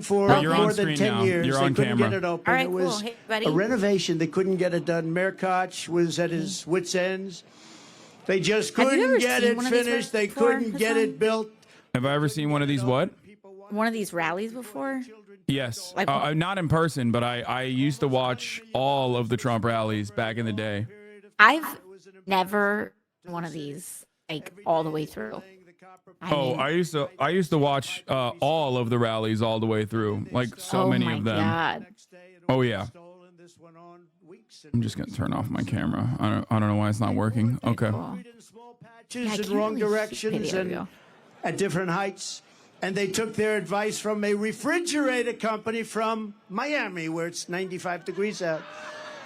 for more than 10 years. You're they on couldn't camera. get it open. All right, it was cool. Hey, buddy. a renovation. They couldn't get it done. Mayor Koch was at his wits' ends. They just Have you couldn't ever get seen it one of these finished. They before, couldn't get Hasan? it built. Have I ever seen one of these? What? One of these rallies before? Yes. Like- Not in person, but I used to watch all of the Trump rallies back in the day. I've never done one of these like all the way through. I used to watch all of the rallies all the way through, like so many of them. God. Oh yeah. I'm just gonna turn off my camera. I don't know why it's not working. Okay. Cool. Yeah, I In can't wrong really see- directions maybe there we and go. at different heights. And they took their advice from a refrigerator company from Miami, where it's 95 degrees out.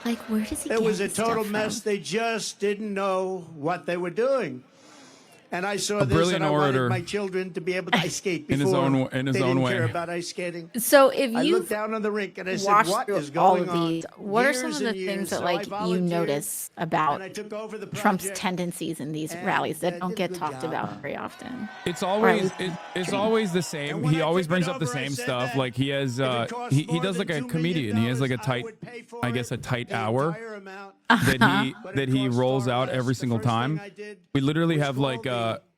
Like, where does he It get was a this stuff total from? mess. They just didn't know what they were doing. And I saw A this, brilliant and I wanted orator. my children to be able to ice skate In his before own they way. didn't care about ice skating. So if I you looked down on the rink and I said, watch "What through is all going of on?" these, what are some of Years the and things years. that So like I you volunteered, notice and about I took over the Trump's project. tendencies in these And, rallies that don't did a get good talked job. about very often? It's always least it's always the same. And when He I always took brings it up the over, I same said stuff. that Like he has if it cost he more does than like a $2 comedian. He has like a million, I tight, would pay for I guess a tight the hour entire amount. that he rolls out every single time. We literally have like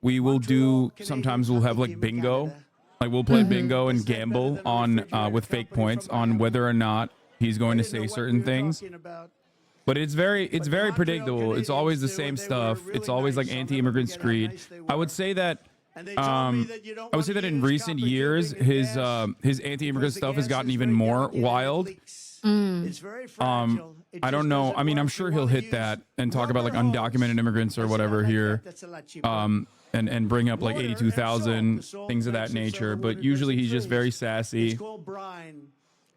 we will do sometimes we'll have like bingo. Like we'll play bingo and gamble on with fake points on whether or not he's going to say certain things. But it's very predictable. It's always the same stuff. It's always like anti-immigrant screed. I would say that in recent years his anti-immigrant stuff has gotten even more wild. I don't know. I mean, I'm sure he'll hit that and talk about like undocumented immigrants or whatever here. And bring up like 82,000 things of that nature, but usually he's just very sassy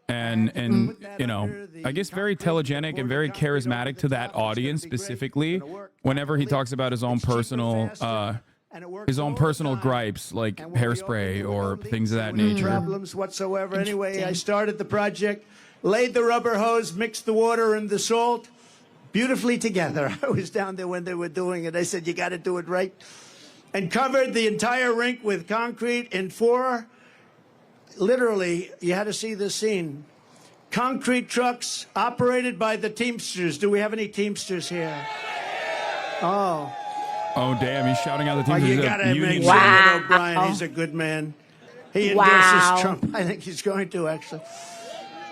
and you know, I guess very telegenic and very charismatic to that audience specifically. Whenever he talks about his own personal gripes like hairspray or things of that nature. Problems whatsoever. Anyway, I started the project, laid the rubber hose, mixed the water and the salt beautifully together. I was down there when they were doing it. I said, "You got to do it right." And covered the entire rink with concrete in 4, literally, you had to see this scene, concrete trucks operated by the Teamsters. Do we have any Teamsters here? Oh, damn, he's shouting out the well, Teamsters. you got to make sure Wow. with O'Brien. He's a good man. He endorses Wow. Trump. I think he's going to, actually.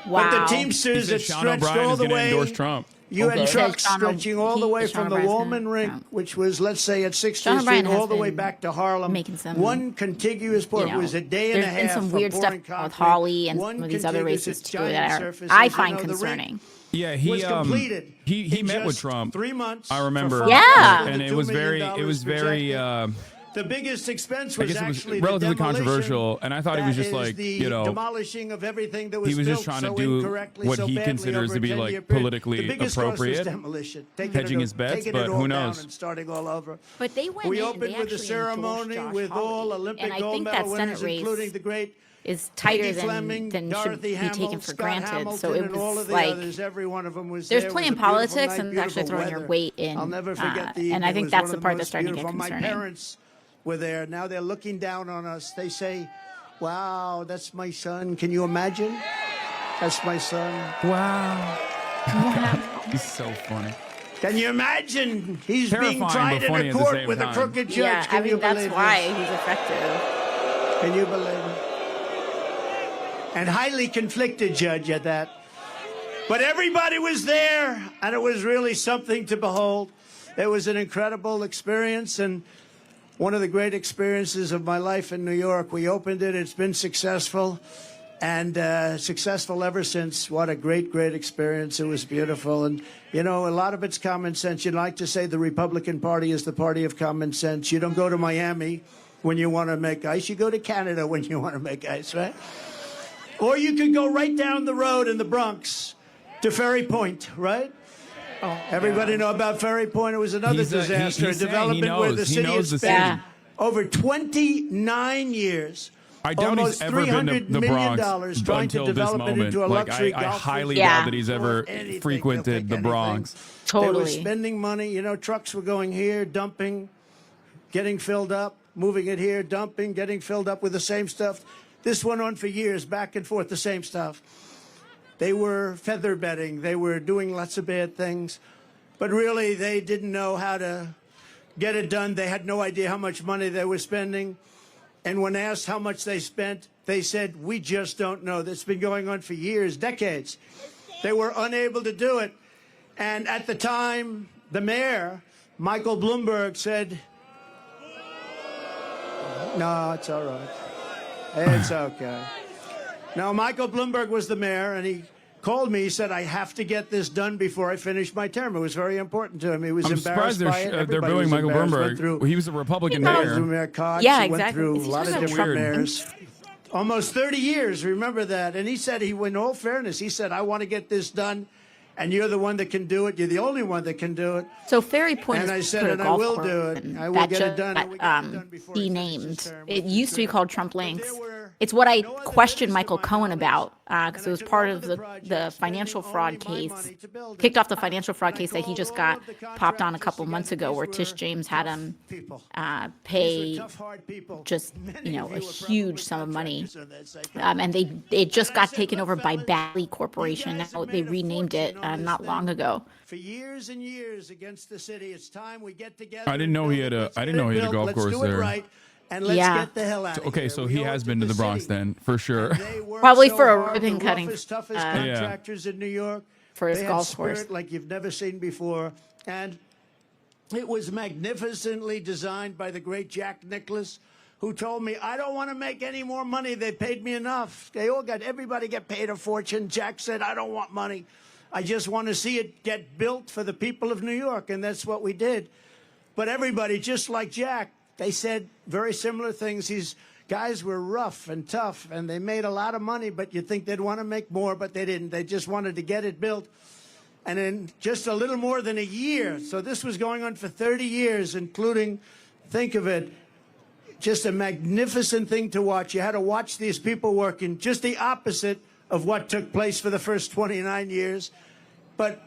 Wow. But the Teamsters that Sean stretched O'Brien all is the going to way. endorse Trump. You Okay. had trucks Sean O- stretching all the he- way Sean from the O'Brien's Wallman gonna- Rink, no. which was, let's say, at 60th Sean Street, O'Brien all has the way been back to Harlem. making some, One contiguous port. It was a day and a half. There's been some weird of stuff pouring with concrete. Holly and One some of these other contiguous races too giant that surface, I as you find know, the rink concerning. Yeah, was completed he in met with just Trump. 3 months. I remember. for Yeah. $5 and it $2 was million very projected. The biggest expense I was guess it was actually relatively the demolition. controversial, and I thought he was That just is like, the you know, demolishing of everything that was he was just built trying to so do incorrectly, what so he badly considers over to be, a like, 10-year period. politically The biggest cost was appropriate, demolition. hedging his bets, taking but it who all down knows? and starting all over. But they went We in, opened they with a actually ceremony endorsed with Josh all Hawley. Olympic And I gold think medal that Senate winners, race including the great is tighter Peggy Fleming, than should Dorothy be Hamill, taken for Scott granted. Hamilton, So it and all was of the like others. Every one of them was there's there. It plenty was in a beautiful politics night, and actually beautiful throwing your weather. weight in. I'll never forget the and I evening. think It was that's one the of part most that's starting to get beautiful. My concerning. parents were there. Now they're looking down on us. They say, "Wow, that's my son. Can you imagine? That's my son. Wow. He's so funny. Can you imagine? He's being Terrifying, tried but funny in at a the court same with a time. crooked judge. Yeah, Can I you mean that's believe why this? he's effective. Can you believe it? And highly conflicted judge at that. But everybody was there, and it was really something to behold. It was an incredible experience, and one of the great experiences of my life in New York. We opened it. It's been successful, and successful ever since. What a great, great experience. It was beautiful. And, you know, a lot of it's common sense. You'd like to say the Republican Party is the party of common sense. You don't go to Miami when you want to make ice. You go to Canada when you want to make ice, right? Or you could go right down the road in the Bronx to Ferry Point, right? Oh, Everybody know about Ferry Point? It was another disaster. he's a development where the he city knows has the spent city. over 29 years. I doubt almost he's ever been to $300 the million Bronx trying to until this develop it moment. into a Like, luxury I golf highly resort. doubt that he's ever Anything, frequented they'll the take Bronx. They were Totally. spending money. You know, trucks were going here, dumping, getting filled up, moving it here, dumping, getting filled up with the same stuff. This went on for years, back and forth, the same stuff. They were feather bedding. They were doing lots of bad things. But really, they didn't know how to get it done. They had no idea how much money they were spending. And when asked how much they spent, they said, we just don't know. That's been going on for years, decades. They were unable to do it. And at the time, the mayor, Michael Bloomberg, said, no, it's all right. It's okay. Now, Michael Bloomberg was the mayor, and he called me. He said, I have to get this done before I finish my term. It was very important to him. He was embarrassed by it. They're booing Michael Bloomberg. He was a Republican mayor. Yeah, exactly. Went through a lot of different weird. mayors. Almost 30 years, remember that. And he said, in all fairness, he said, I want to get this done, and you're the one that can do it. You're the only one that can do it. So Ferry Point And I is said, put a and I golf will course do it. in I will that get it done. just and we get it done before he finishes denamed. his term. It used to be called Trump Links. There were It's what I no other questioned minister Michael of my Cohen knowledge, about because and it was I took part all of the the projects, financial spending fraud only my case. money to build it. Kicked off the financial fraud And I case that he called just all got of the popped on a contractors couple months together. ago, where These Tish were James had tough him people. pay These were tough, hard people. just Many a of you were huge probably sum of money, contractors on that site. and it just And I got said, taken "Look, over by fellas, Bally Corporation. you guys Now have they made a renamed it fortune on this not long thing ago. For years and years against the city. It's time we get together. I didn't know he had a. I didn't know he had a golf Let's course do it there. right, and let's Yeah. get the hell out of Okay, here. so We he owe it has been to the the Bronx city. then, for sure. And they worked Probably so for a hard, ribbon the cutting, roughest, toughest Yeah. contractors in New York. for his They had golf spirit course. like you've never seen before, and it was magnificently designed by the great Jack Nicklaus, who told me, I don't want to make any more money. They paid me enough. Everybody get paid a fortune. Jack said, I don't want money. I just want to see it get built for the people of New York, and that's what we did. But everybody, just like Jack, they said very similar things. These guys were rough and tough, and they made a lot of money, but you'd think they'd want to make more, but they didn't. They just wanted to get it built. And in just a little more than a year, so this was going on for 30 years, including, think of it, just a magnificent thing to watch. You had to watch these people working, just the opposite of what took place for the first 29 years. But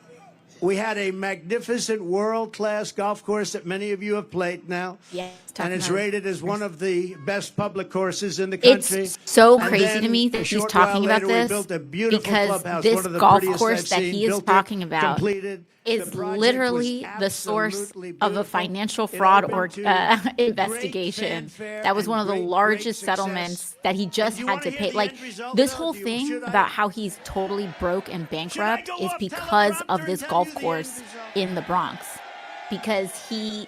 we had a magnificent world-class golf course that many of you have played now. Yes, And it's talking about- rated as one of the best public courses in the country. It's so And crazy then to me a that he's short talking while about later, we this built a beautiful because clubhouse, this one of the golf prettiest course I've that seen, he is built it, talking about completed. is The project literally was the source absolutely of a beautiful. financial It fraud opened to great investigation. fanfare That was and one of the great largest success. settlements that he just And you had wanna to hear pay. the Like end result, this though? whole Do you- thing should I- about how he's totally broke and bankrupt go is up because of teleprompter this and tell golf you the end course result? in the Bronx, because You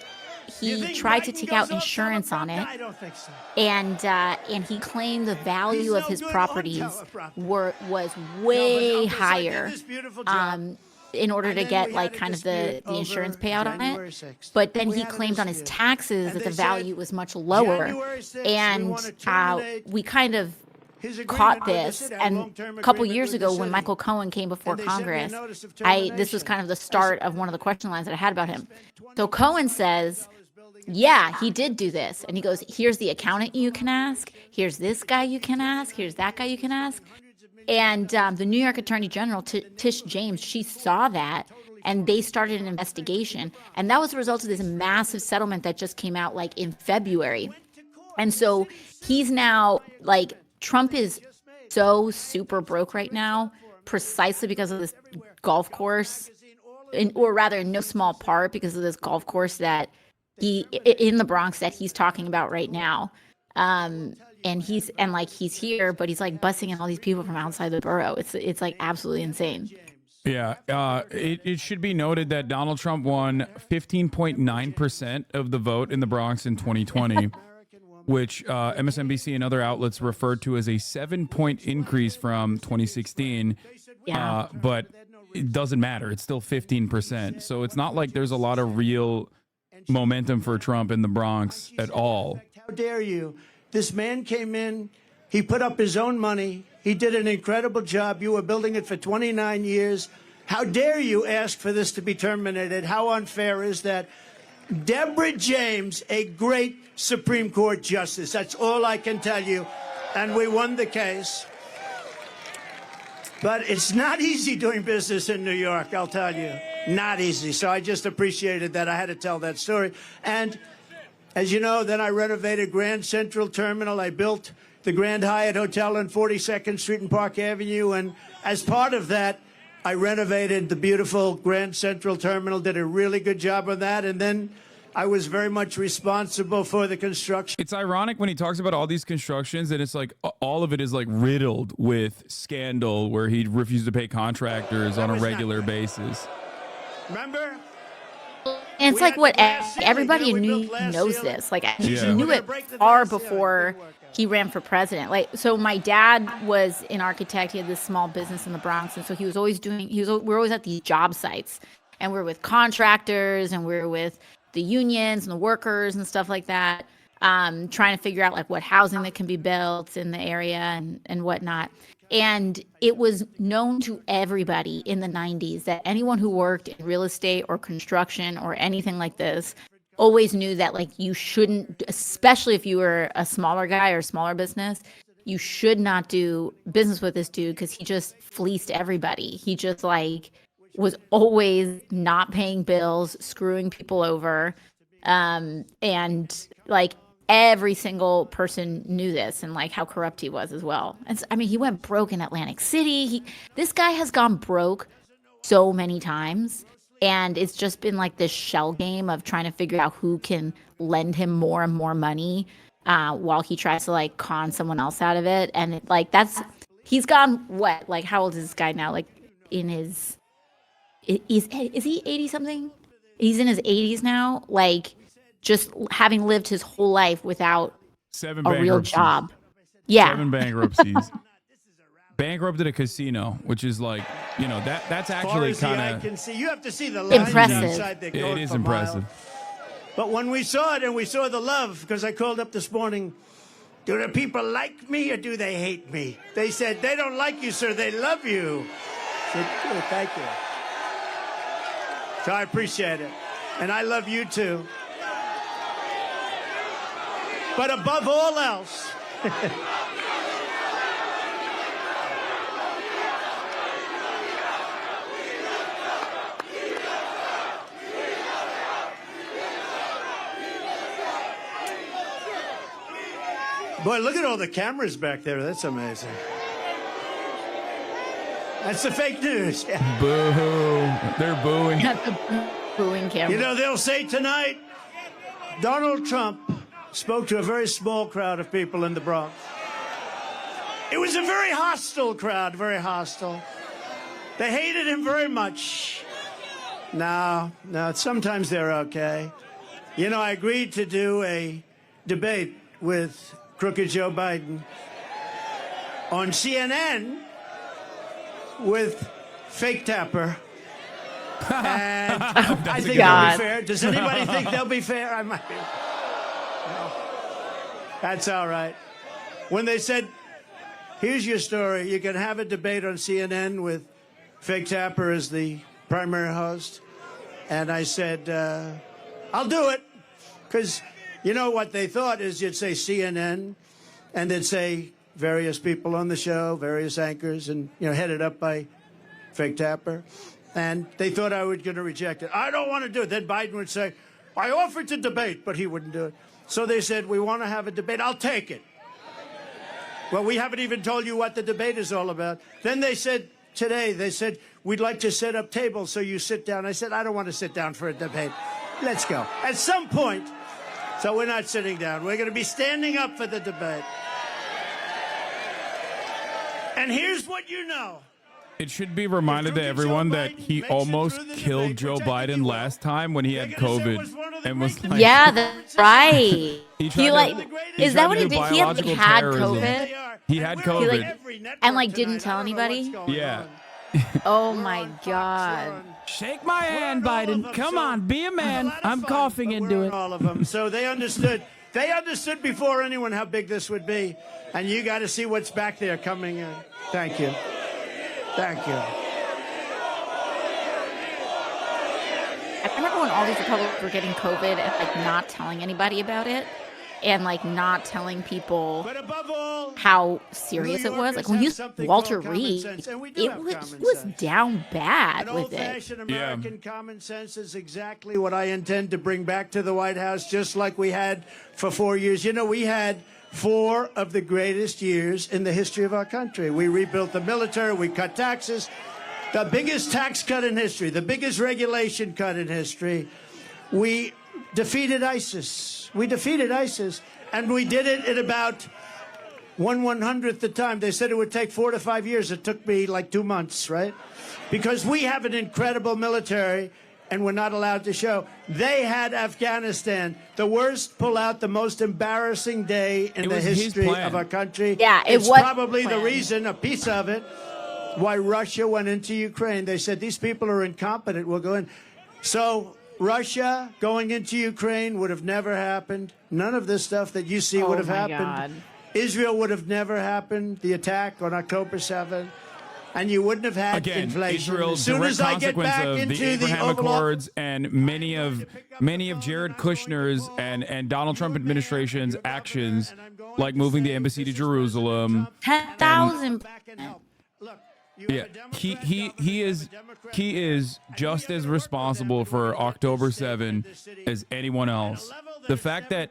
he think tried to Biden take goes out off insurance on teleprompter? it. I don't think so. And he claimed the value He's of no his good on properties teleprompter. was No, way but I did higher this beautiful job. in order And to then get we like had a kind of the dispute insurance over payout on January it. 6th. But then We he had a claimed on his dispute. taxes And that they the said, value was much lower. January 6th, we And wanna terminate we kind of his agreement caught with the this, city, a and long-term a couple agreement years with the ago when city. Michael Cohen came before And they sent me a Congress, notice of this was termination. kind of the start of one of the question lines that I had about him. So Cohen says, yeah, he did do this. And he goes, here's the accountant you can ask. Here's this guy you can ask. Here's that guy you can ask. And the New York Attorney General, Tish James, she saw that, and they started an investigation. And that was the result of this massive settlement that just came out like in February. And so he's now like, Trump is so super broke right now, precisely because of this golf course, or rather in no small part because of this golf course that in the Bronx that he's talking about right now. And he's here, but he's like busing in all these people from outside the borough. It's like absolutely insane. Yeah, it should be noted that Donald Trump won 15.9% of the vote in the Bronx in 2020, which MSNBC and other outlets referred to as a 7-point increase from 2016. Yeah. But it doesn't matter. It's still 15%. So it's not like there's a lot of real momentum for Trump in the Bronx at all. How dare you? This man came in, he put up his own money, he did an incredible job. You were building it for 29 years. How dare you ask for this to be terminated? How unfair is that? Deborah James, a great Supreme Court justice. That's all I can tell you. And we won the case. But it's not easy doing business in New York, I'll tell you. Not easy. So I just appreciated that I had to tell that story. And as you know, then I renovated Grand Central Terminal. I built the Grand Hyatt Hotel on 42nd Street and Park Avenue. And as part of that, I renovated the beautiful Grand Central Terminal, did a really good job of that. And then I was very much responsible for the construction. It's ironic when he talks about all these constructions and it's like all of it is like riddled with scandal where he refused to pay contractors on a regular basis. Remember? And it's like what everybody knows this. Like he knew it far before he ran for president. Like, so my dad was an architect. He had this small business in the Bronx, and so he was always we're always at these job sites, and we're with contractors, and we're with the unions and the workers and stuff like that, trying to figure out like what housing that can be built in the area and whatnot. And it was known to everybody in the 90s that anyone who worked in real estate or construction or anything like this always knew that like you shouldn't, especially if you were a smaller guy or smaller business, you should not do business with this dude because he just fleeced everybody. He just like was always not paying bills, screwing people over. And like every single person knew this and like how corrupt he was as well. And I mean, he went broke in Atlantic City. This guy has gone broke so many times. And it's just been like this shell game of trying to figure out who can lend him more and more money while he tries to like con someone else out of it. And he's gone what? Like, how old is this guy now? Like in his, is he 80 something? He's in his 80s now. Like just having lived his whole life without a real job. Yeah. 7 bankruptcies. Bankrupted a casino, which is like, you know, that's actually kind of you have to see the lines impressive. Outside the it is impressive. But when we saw it and we saw the love, because I called up this morning, do the people like me or do they hate me? They said, they don't like you, sir. They love you. I said, oh, thank you. So I appreciate it. And I love you too. But above all else, boy, look at all the cameras back there. That's amazing. That's the fake news. Yeah. Boo. They're booing. Not the booing camera. You know, they'll say tonight, Donald Trump spoke to a very small crowd of people in the Bronx. It was a very hostile crowd, very hostile. They hated him very much. No, sometimes they're okay. You know, I agreed to do a debate with crooked Joe Biden on CNN with Fake Tapper. And I think they'll be fair. Does anybody think they'll be fair? I might be. No. That's all right. When they said, here's your story, you can have a debate on CNN with Fake Tapper as the primary host. And I said, I'll do it. Because you know what they thought is you'd say CNN and they'd say various people on the show, various anchors, and, you know, headed up by Fake Tapper. And they thought I was going to reject it. I don't want to do it. Then Biden would say, I offered to debate, but he wouldn't do it. So they said, we want to have a debate. I'll take it. Well, we haven't even told you what the debate is all about. Then they said, today, they said, we'd like to set up tables so you sit down. I said, I don't want to sit down for a debate. Let's go. At some point, so we're not sitting down. We're going to be standing up for the debate. And here's what you know. It should be reminded to everyone that he almost killed Joe Biden last time when he had COVID and was like, yeah, that's right. He like, is that what he did? He had COVID. He had COVID. And like didn't tell anybody. Yeah. Oh my God. Shake my hand, Biden. Come on, be a man. I'm coughing into it. All of them. So they understood. They understood before anyone how big this would be. And you got to see what's back there coming in. Thank you. Thank you. I remember when all these Republicans were getting COVID and like not telling anybody about it and like not telling people how serious it was. Like when you Walter Reed, he was down bad with it. Old-fashioned American common sense is exactly what I intend to bring back to the White House, just like we had for 4 years. You know, we had 4 of the greatest years in the history of our country. We rebuilt the military, we cut taxes, the biggest tax cut in history, the biggest regulation cut in history. We defeated ISIS. We defeated ISIS, and we did it in about 1/100th the time. They said it would take 4 to 5 years. It took me like 2 months, right? Because we have an incredible military, and we're not allowed to show. They had Afghanistan, the worst pullout, the most embarrassing day in the history of our country. Yeah, it's probably the reason, a piece of it, why Russia went into Ukraine. They said, these people are incompetent, we'll go in. So Russia going into Ukraine would have never happened. None of this stuff that you see would have happened. God. Israel would have never happened, the attack on October 7th. And you wouldn't have had inflation. Israel, as soon direct as I get consequence back of into the Abraham Oval Accords and many of Jared Kushner's and Donald Trump administration's actions, like moving the embassy to Jerusalem. 10,000. Yeah, he is just as responsible for October 7 as anyone else. The fact that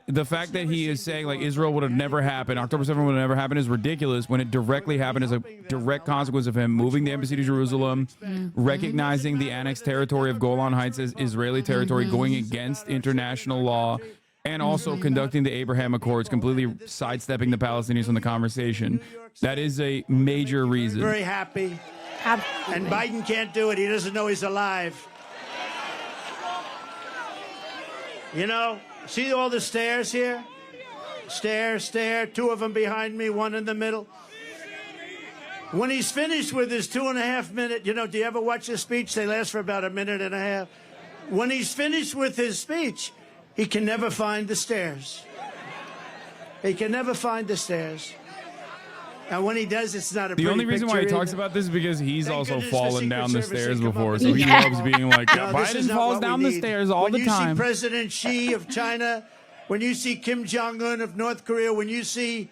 he is saying like Israel would have never happened, October 7 would have never happened, is ridiculous when it directly happened as a direct consequence of him moving the embassy to Jerusalem, recognizing the annexed territory of Golan Heights as Israeli territory, going against international law, and also conducting the Abraham Accords, completely sidestepping the Palestinians from the conversation. That is a major reason. Very happy. Absolutely. And Biden can't do it. He doesn't know he's alive. You know, see all the stairs here? Stair, 2 of them behind me, 1 in the middle. When he's finished with his 2.5 minute, you know, do you ever watch a speech? They last for about 1.5 minutes. When he's finished with his speech, he can never find the stairs. He can never find the stairs. And when he does, it's not a The only reason why he talks about this is because he's also fallen down the stairs before, so he loves being like, Biden falls down the stairs all the time. When you see President Xi of China, when you see Kim Jong-un of North Korea, when you see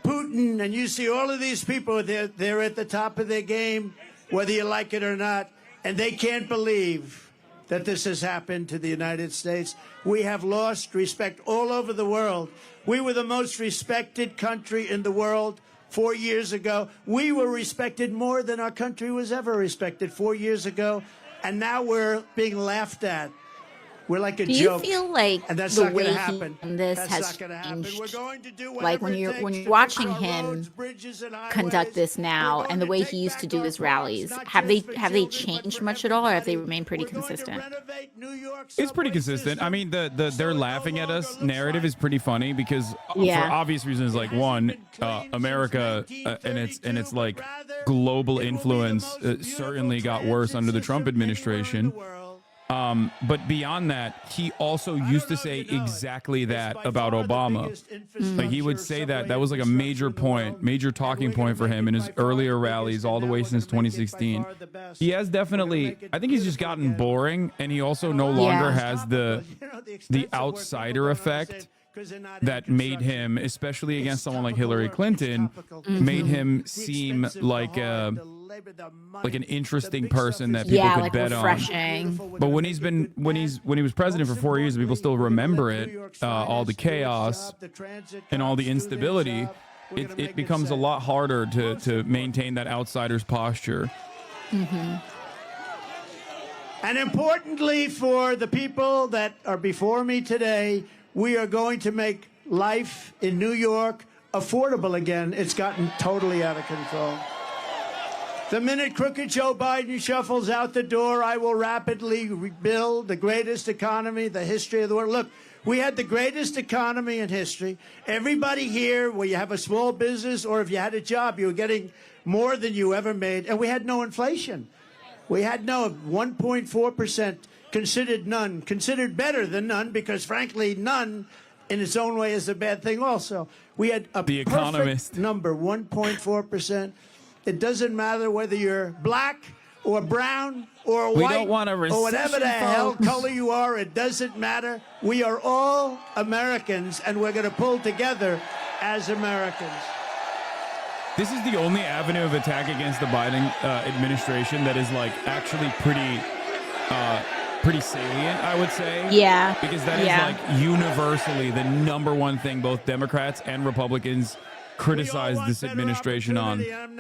Putin, and you see all of these people, they're at the top of their game, whether you like it or not, and they can't believe that this has happened to the United States. We have lost respect all over the world. We were the most respected country in the world 4 years ago. We were respected more than our country was ever respected 4 years ago, and now we're being laughed at. We're like a joke. Do you feel like and that's the not way gonna happen. this That's has not gonna happen. changed? We're going to do Like when you're watching him conduct this now, and the way he used to do his rallies, have they changed much at all, or have they remained pretty consistent? It's pretty consistent. I mean, the they're laughing at us narrative is pretty funny because for obvious reasons, like one, America and its like global influence certainly got worse under the Trump administration. But beyond that, he also used to say exactly that about Obama. Like he would say that was like a major talking point for him in his earlier rallies all the way since 2016. He has definitely, I think he's just gotten boring, and he also no longer has the outsider effect that made him, especially against someone like Hillary Clinton, made him seem like an interesting person that people could bet refreshing. on. But when he was president for 4 years, people still remember it, all the chaos and all the instability. It becomes a lot harder to maintain that outsider's posture. And importantly, for the people that are before me today, we are going to make life in New York affordable again. It's gotten totally out of control. The minute crooked Joe Biden shuffles out the door, I will rapidly rebuild the greatest economy, the history of the world. Look, we had the greatest economy in history. Everybody here, where you have a small business or if you had a job, you were getting more than you ever made. And we had no inflation. We had no 1.4%. Considered better than none, because frankly, none in its own way is a bad thing also. We had a perfect number, 1.4%. It doesn't matter whether you're black or brown or white or whatever the hell color you are, it doesn't matter. We are all Americans, and we're going to pull together as Americans. This is the only avenue of attack against the Biden administration that is like actually pretty pretty salient, I would say. Yeah. Because that is like universally the number one thing both Democrats and Republicans criticize this administration on,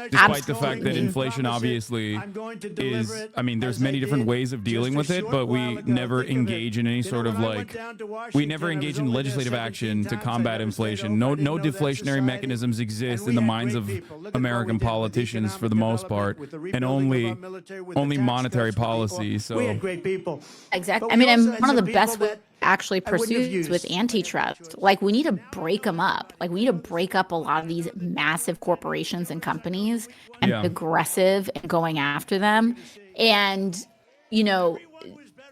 despite the fact that inflation obviously is, I mean, there's many different ways of dealing with it, but we never engage in any sort of like, we never engage in legislative action to combat inflation. No deflationary mechanisms exist in the minds of American politicians for the most part, and only monetary policy. So we had great people. Exactly. I mean, and one of the best ways actually pursues with antitrust. Like, we need to break them up. Like, we need to break up a lot of these massive corporations and companies and be aggressive and going after them. And, you know,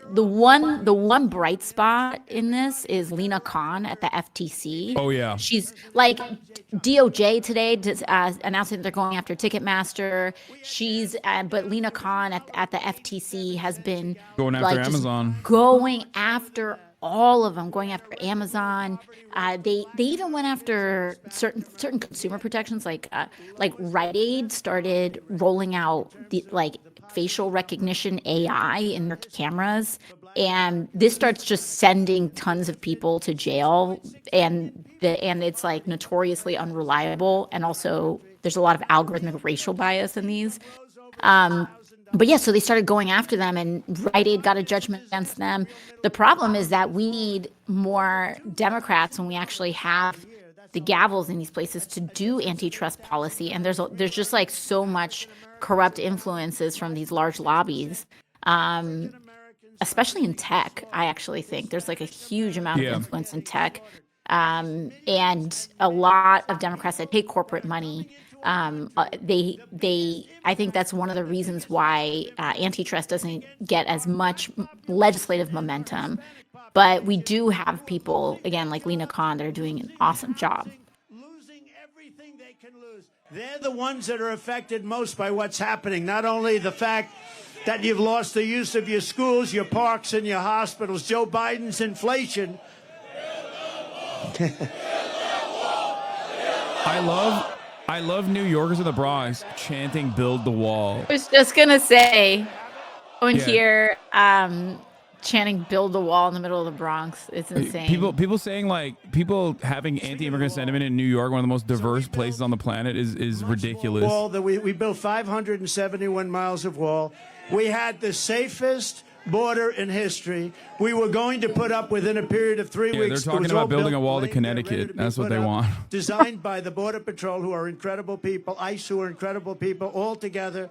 the one bright spot in this is Lena Khan at the FTC. Oh, yeah. She's like, DOJ today announcing that they're going after Ticketmaster. She's but Lena Khan at the FTC has been going after Amazon. Going after all of them, going after Amazon. They even went after certain consumer protections, like Rite Aid started rolling out the facial recognition AI in their cameras, and this starts just sending tons of people to jail, and it's like notoriously unreliable, and also there's a lot of algorithmic racial bias in these. But yeah, so they started going after them, and Rite Aid got a judgment against them. The problem is that we need more Democrats when we actually have the gavels in these places to do antitrust policy. And there's just like so much corrupt influences from these large lobbies, especially in tech. I actually think there's like a huge amount of influence in tech, and a lot of Democrats that take corporate money. I think that's one of the reasons why antitrust doesn't get as much legislative momentum. But we do have people, again, like Lena Khan, that are doing an awesome job. Losing everything they can lose. They're the ones that are affected most by what's happening. Not only the fact that you've lost the use of your schools, your parks, and your hospitals. Joe Biden's inflation. I love New Yorkers in the Bronx chanting "Build the Wall." I was just gonna say, going here, chanting "Build the Wall" in the middle of the Bronx. It's insane. People saying, like, people having anti-immigrant sentiment in New York, one of the most diverse places on the planet, is ridiculous. Wall that we built 571 miles of wall. We had the safest border in history. We were going to put up within a period of 3 weeks. They're talking about building a wall to Connecticut. That's what they want. Designed by the Border Patrol, who are incredible people, ICE, who are incredible people, all together.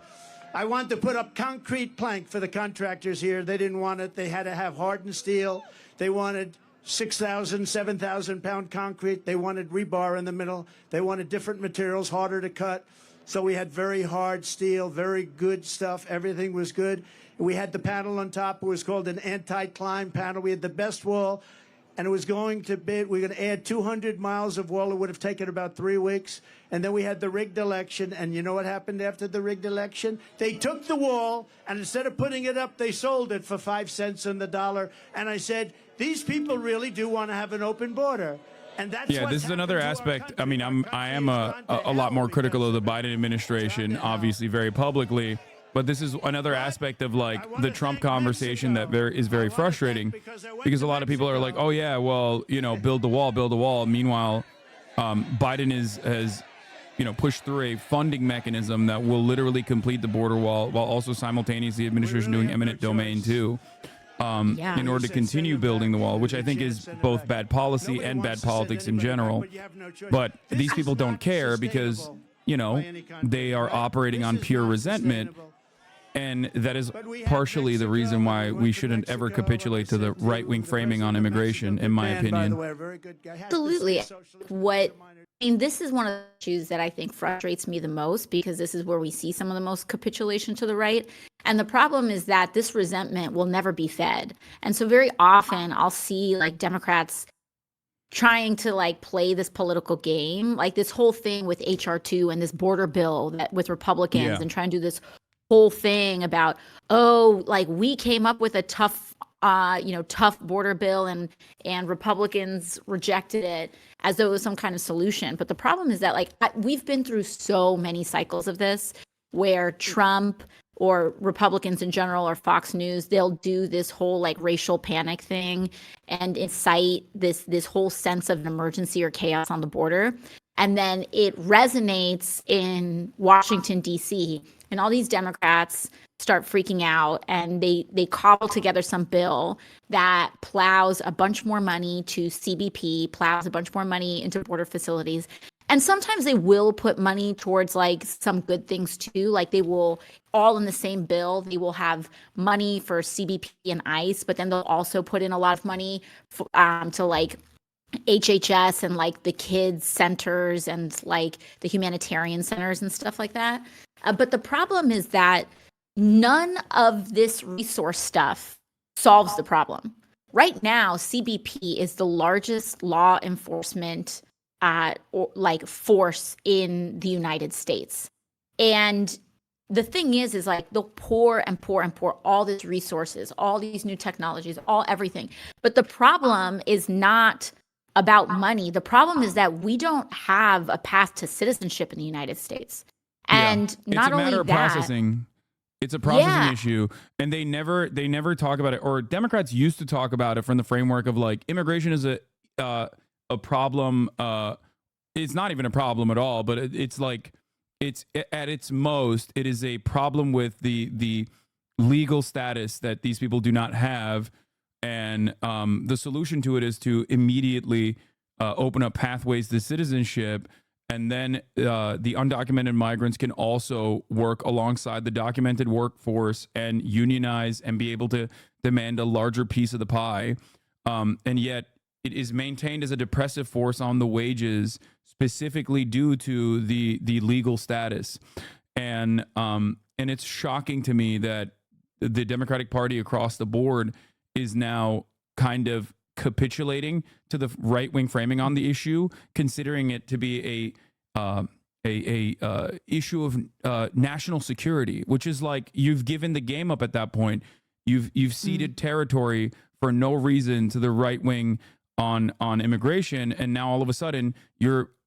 I wanted to put up concrete plank for the contractors here. They didn't want it. They had to have hardened steel. They wanted 6,000, 7,000 pound concrete. They wanted rebar in the middle. They wanted different materials, harder to cut. So we had very hard steel, very good stuff. Everything was good. We had the panel on top. It was called an anti-climb panel. We had the best wall, and it was going to be, we're going to add 200 miles of wall. It would have taken about 3 weeks. And then we had the rigged election. And you know what happened after the rigged election? They took the wall, and instead of putting it up, they sold it for 5 cents on the dollar. And I said, these people really do want to have an open border. And that's this is another aspect. I mean, I am a lot more critical of the Biden administration, obviously, very publicly. But this is another aspect of, like, the Trump conversation that is very frustrating, because a lot of people are like, oh, yeah, well, you know, build the wall. Meanwhile, Biden has, you know, pushed through a funding mechanism that will literally complete the border wall, while also simultaneously administration doing eminent domain too, in order to continue building the wall, which I think is both bad policy and bad politics in general. But these people don't care because, you know, they are operating on pure resentment. And that is partially the reason why we shouldn't ever capitulate to the right-wing framing on immigration, in my opinion. Absolutely. I mean, this is one of the issues that I think frustrates me the most, because this is where we see some of the most capitulation to the right. And the problem is that this resentment will never be fed. And so very often I'll see, like, Democrats trying to, like, play this political game, like this whole thing with HR2 and this border bill that with Republicans, and try and do this whole thing about, oh, like, we came up with a tough border bill and Republicans rejected it, as though it was some kind of solution. But the problem is that, like, we've been through so many cycles of this where Trump or Republicans in general or Fox News, they'll do this whole like racial panic thing and incite this whole sense of an emergency or chaos on the border. And then it resonates in Washington, D.C., and all these Democrats start freaking out, and they cobble together some bill that plows a bunch more money to CBP, plows a bunch more money into border facilities. And sometimes they will put money towards like some good things too. Like they will all in the same bill. They will have money for CBP and ICE, but then they'll also put in a lot of money to like HHS and like the kids centers and like the humanitarian centers and stuff like that. But the problem is that none of this resource stuff solves the problem. Right now, CBP is the largest law enforcement force in the United States. And the thing is like they'll pour and pour and pour all these resources, all these new technologies, everything. But the problem is not about money. The problem is that we don't have a path to citizenship in the United States. And not only that, it's a matter of processing. It's a processing issue, and they never talk about it. Or Democrats used to talk about it from the framework of like immigration is a problem. It's not even a problem at all, but it's like it's at its most it is a problem with the legal status that these people do not have, and the solution to it is to immediately open up pathways to citizenship. And then the undocumented migrants can also work alongside the documented workforce and unionize and be able to demand a larger piece of the pie. And yet it is maintained as a depressive force on the wages, specifically due to the legal status. And it's shocking to me that the Democratic Party across the board is now kind of capitulating to the right-wing framing on the issue, considering it to be a issue of national security, which is like you've given the game up at that point. You've ceded territory for no reason to the right wing on immigration, and now all of a sudden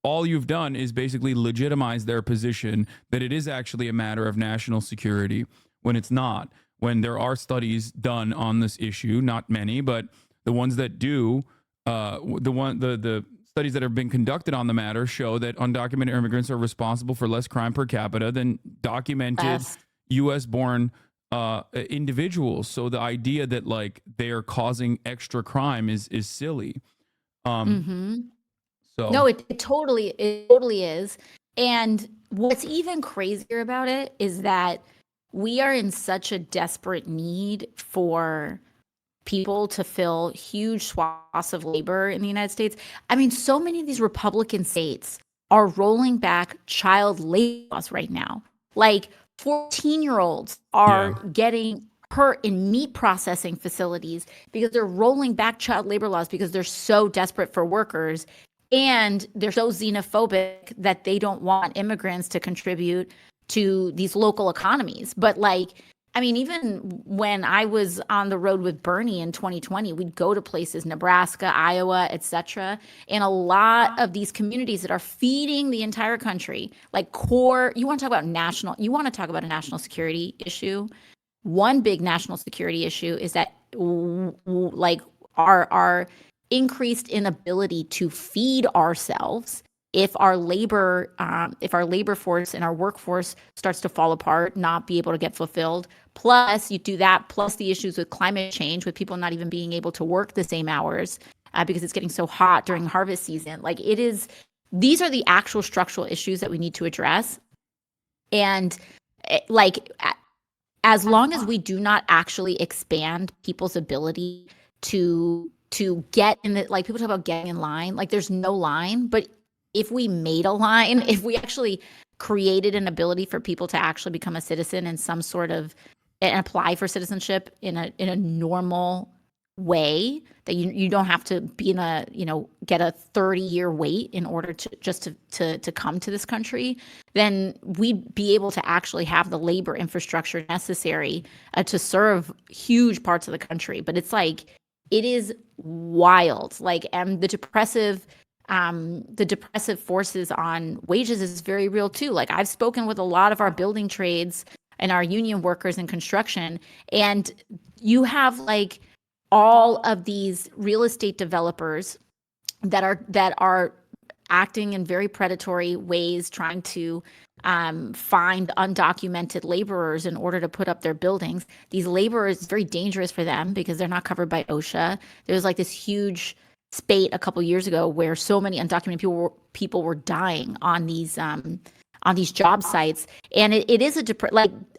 all you've done is basically legitimize their position that it is actually a matter of national security when it's not. When there are studies done on this issue, not many, but the ones that do, the studies that have been conducted on the matter show that undocumented immigrants are responsible for less crime per capita than documented U.S.-born individuals. So the idea that like they are causing extra crime is silly. So no, it totally is. And what's even crazier about it is that we are in such a desperate need for people to fill huge swaths of labor in the United States. I mean, so many of these Republican states are rolling back child labor laws right now. Like 14-year-olds are getting hurt in meat processing facilities because they're rolling back child labor laws because they're so desperate for workers, and they're so xenophobic that they don't want immigrants to contribute to these local economies. But like, I mean, even when I was on the road with Bernie in 2020, we'd go to places, Nebraska, Iowa, etc. And a lot of these communities that are feeding the entire country, like core, you want to talk about a national security issue. One big national security issue is that like our increased inability to feed ourselves if our labor force and our workforce starts to fall apart, not be able to get fulfilled. Plus, you do that, plus the issues with climate change, with people not even being able to work the same hours because it's getting so hot during harvest season. Like these are the actual structural issues that we need to address. And like, as long as we do not actually expand people's ability to get in the, like people talk about getting in line, like there's no line, but if we made a line, if we actually created an ability for people to actually become a citizen in some sort of, and apply for citizenship in a normal way, that you don't have to be in a, get a 30-year wait in order to come to this country, then we'd be able to actually have the labor infrastructure necessary to serve huge parts of the country. But it's like, it is wild. Like, and the depressive forces on wages is very real too. Like, I've spoken with a lot of our building trades and our union workers in construction. And you have like all of these real estate developers that are acting in very predatory ways, trying to find undocumented laborers in order to put up their buildings. These laborers, it's very dangerous for them because they're not covered by OSHA. There was like this huge spate a couple years ago where so many undocumented people were dying on these job sites, and it is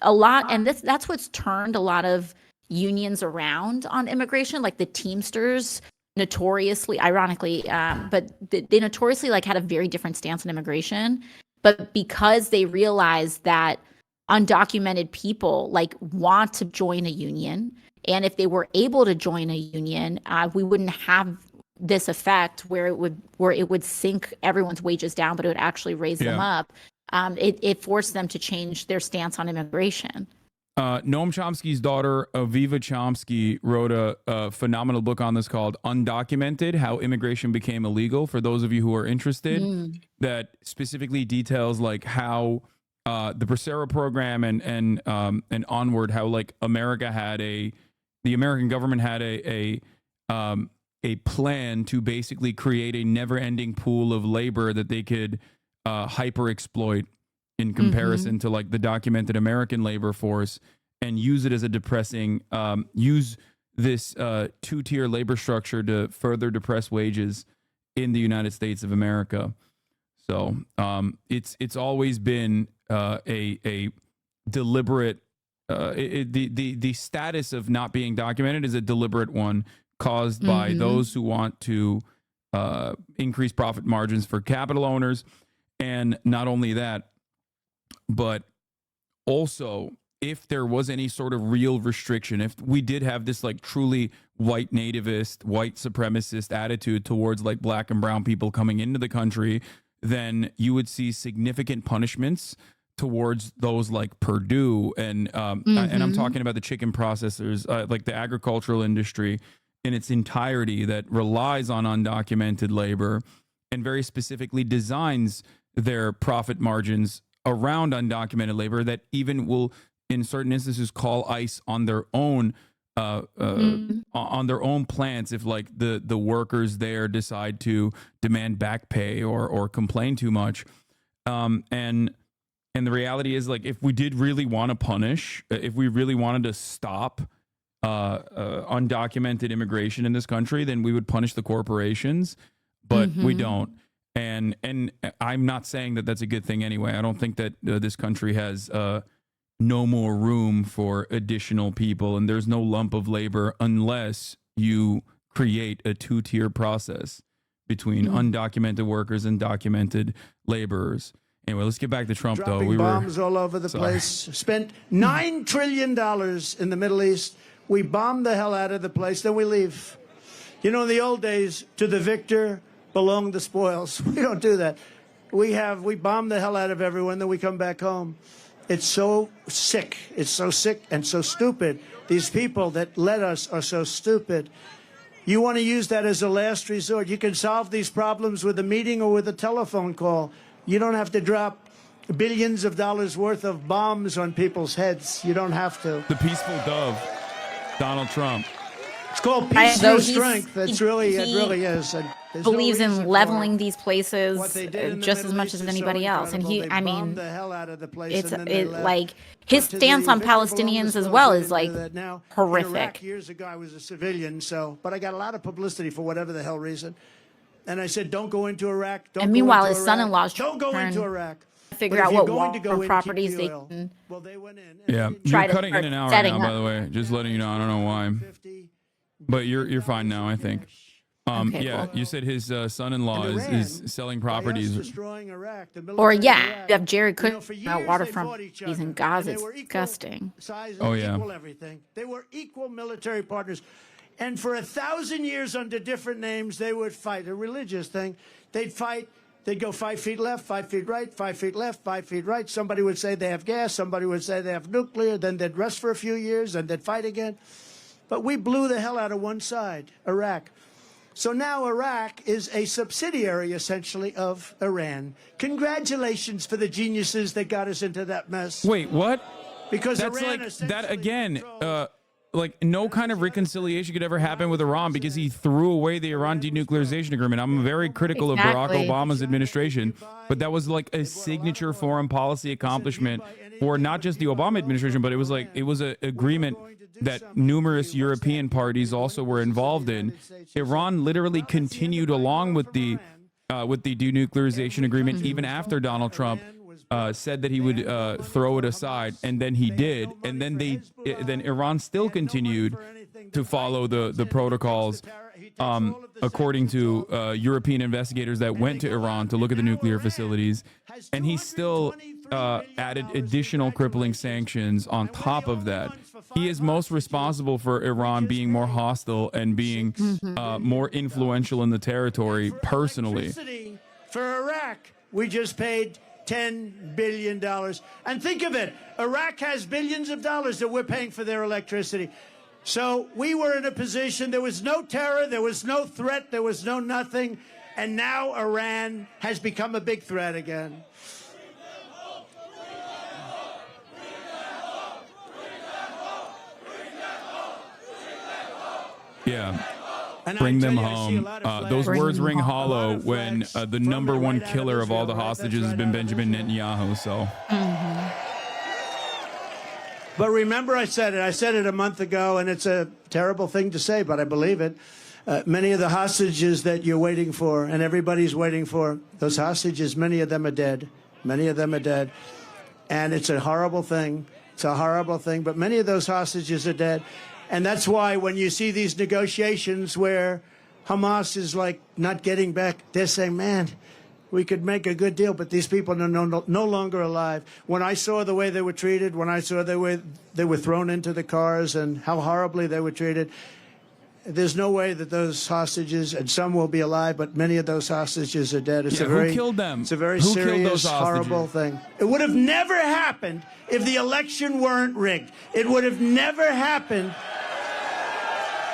a lot, and that's what's turned a lot of unions around on immigration, like the Teamsters notoriously, ironically, but they notoriously like had a very different stance on immigration. But because they realized that undocumented people like want to join a union, and if they were able to join a union, we wouldn't have this effect where it would sink everyone's wages down, but it would actually raise them up. It forced them to change their stance on immigration. Noam Chomsky's daughter, Aviva Chomsky, wrote a phenomenal book on this called Undocumented, How Immigration Became Illegal, for those of you who are interested, that specifically details like how the Bracero program and onward, how like the American government had a plan to basically create a never-ending pool of labor that they could hyper exploit in comparison to like the documented American labor force, and use it as a depressing, use this two-tier labor structure to further depress wages in the United States of America. So it's always been a deliberate, the status of not being documented is a deliberate one caused by those who want to increase profit margins for capital owners. And not only that, but also, if there was any sort of real restriction, if we did have this like truly white nativist, white supremacist attitude towards like black and brown people coming into the country, then you would see significant punishments towards those like Purdue and I'm talking about the chicken processors, like the agricultural industry in its entirety that relies on undocumented labor and very specifically designs their profit margins around undocumented labor, that even will in certain instances call ICE on their own plants if like the workers there decide to demand back pay or complain too much. And the reality is, like, if we did really want to punish, if we really wanted to stop undocumented immigration in this country, then we would punish the corporations, but we don't. And I'm not saying that that's a good thing anyway. I don't think that this country has no more room for additional people, and there's no lump of labor unless you create a two-tier process between undocumented workers and documented laborers. Anyway, let's get back to Trump, though. We bombs all over the place. Spent $9 trillion in the Middle East. We bomb the hell out of the place, then we leave. You know, in the old days, to the victor belong the spoils. We don't do that. We bomb the hell out of everyone, then we come back home. It's so sick. It's so sick and so stupid. These people that led us are so stupid. You want to use that as a last resort. You can solve these problems with a meeting or with a telephone call. You don't have to drop billions of dollars worth of bombs on people's heads. You don't have to. The peaceful dove, Donald Trump. It's called peace through strength. It really is. And believes in leveling these places just as much as anybody else. And like his stance on Palestinians as well is like horrific. Years ago, I was a civilian, but I got a lot of publicity for whatever the hell reason. And I said, don't go into Iraq. And meanwhile, his son-in-law's don't go into Iraq. Figure out what war properties they can. Well, they went in. Yeah, you're cutting in and out right now, by the way. Just letting you know. I don't know why. But you're fine now, I think. Okay, yeah, cool. You said his son-in-law is selling properties. Or you have Jared Kushner about waterfront properties in Gaza. It's disgusting. Oh yeah. They were equal military partners, and for 1,000 years under different names, they would fight. A religious thing. They'd fight. They'd go 5 feet left, 5 feet right, 5 feet left, 5 feet right. Somebody would say they have gas. Somebody would say they have nuclear. Then they'd rest for a few years, and they'd fight again. But we blew the hell out of one side, Iraq. So now Iraq is a subsidiary, essentially, of Iran. Congratulations for the geniuses that got us into that mess. Wait, what? Because That's Iran like essentially that again. controls- Like no kind of reconciliation could ever happen with Iran because he threw away the Iran denuclearization agreement. I'm very critical of Barack Exactly. Obama's administration, but that was like a signature foreign policy accomplishment for not just the Obama administration, but it was an agreement that numerous European parties also were involved in. Iran literally continued along with the denuclearization agreement even after Donald Trump said that he would throw it aside, and then he did, and then then Iran still continued to follow the protocols, according to European investigators that went to Iran to look at the nuclear facilities, and he still added additional crippling sanctions on top of that. He is most responsible for Iran being more hostile and being more influential in the territory personally. For Iraq, we just paid $10 billion. And think of it, Iraq has billions of dollars that we're paying for their electricity. So we were in a position, there was no terror, there was no threat, there was no nothing. And now Iran has become a big threat again. Yeah. And Bring I tell them you, I see a home. lot of flags. Those Bring words them ring home. hollow when the number one killer of all the hostages has been Benjamin Netanyahu. So, But remember, I said it a month ago, and it's a terrible thing to say, but I believe it. Many of the hostages that you're waiting for, and everybody's waiting for, those hostages, many of them are dead. Many of them are dead. And it's a horrible thing. It's a horrible thing, but many of those hostages are dead. And that's why when you see these negotiations where Hamas is like not getting back, they're saying, man, we could make a good deal, but these people are no longer alive. When I saw the way they were treated, when I saw they were thrown into the cars and how horribly they were treated, there's no way that those hostages, and some will be alive, but many of those hostages are dead. It's who killed them? It's a very Who killed those serious, hostages? horrible thing. It would have never happened if the election weren't rigged. It would have never happened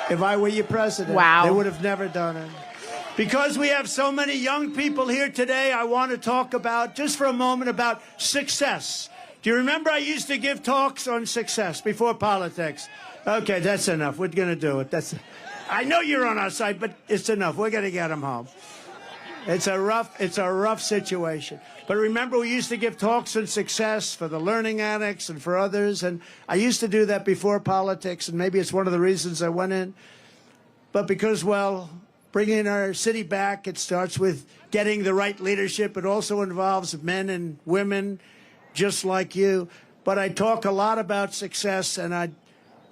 if I were your president. Wow. They would have never done it. Because we have so many young people here today, I want to talk about, just for a moment, about success. Do you remember I used to give talks on success before politics? Okay, that's enough. We're going to do it. I know you're on our side, but it's enough. We're going to get them home. It's a rough situation. But remember, we used to give talks on success for the learning annex and for others. And I used to do that before politics, and maybe it's one of the reasons I went in. But because, well, bringing our city back, it starts with getting the right leadership. It also involves men and women just like you. But I talk a lot about success, and I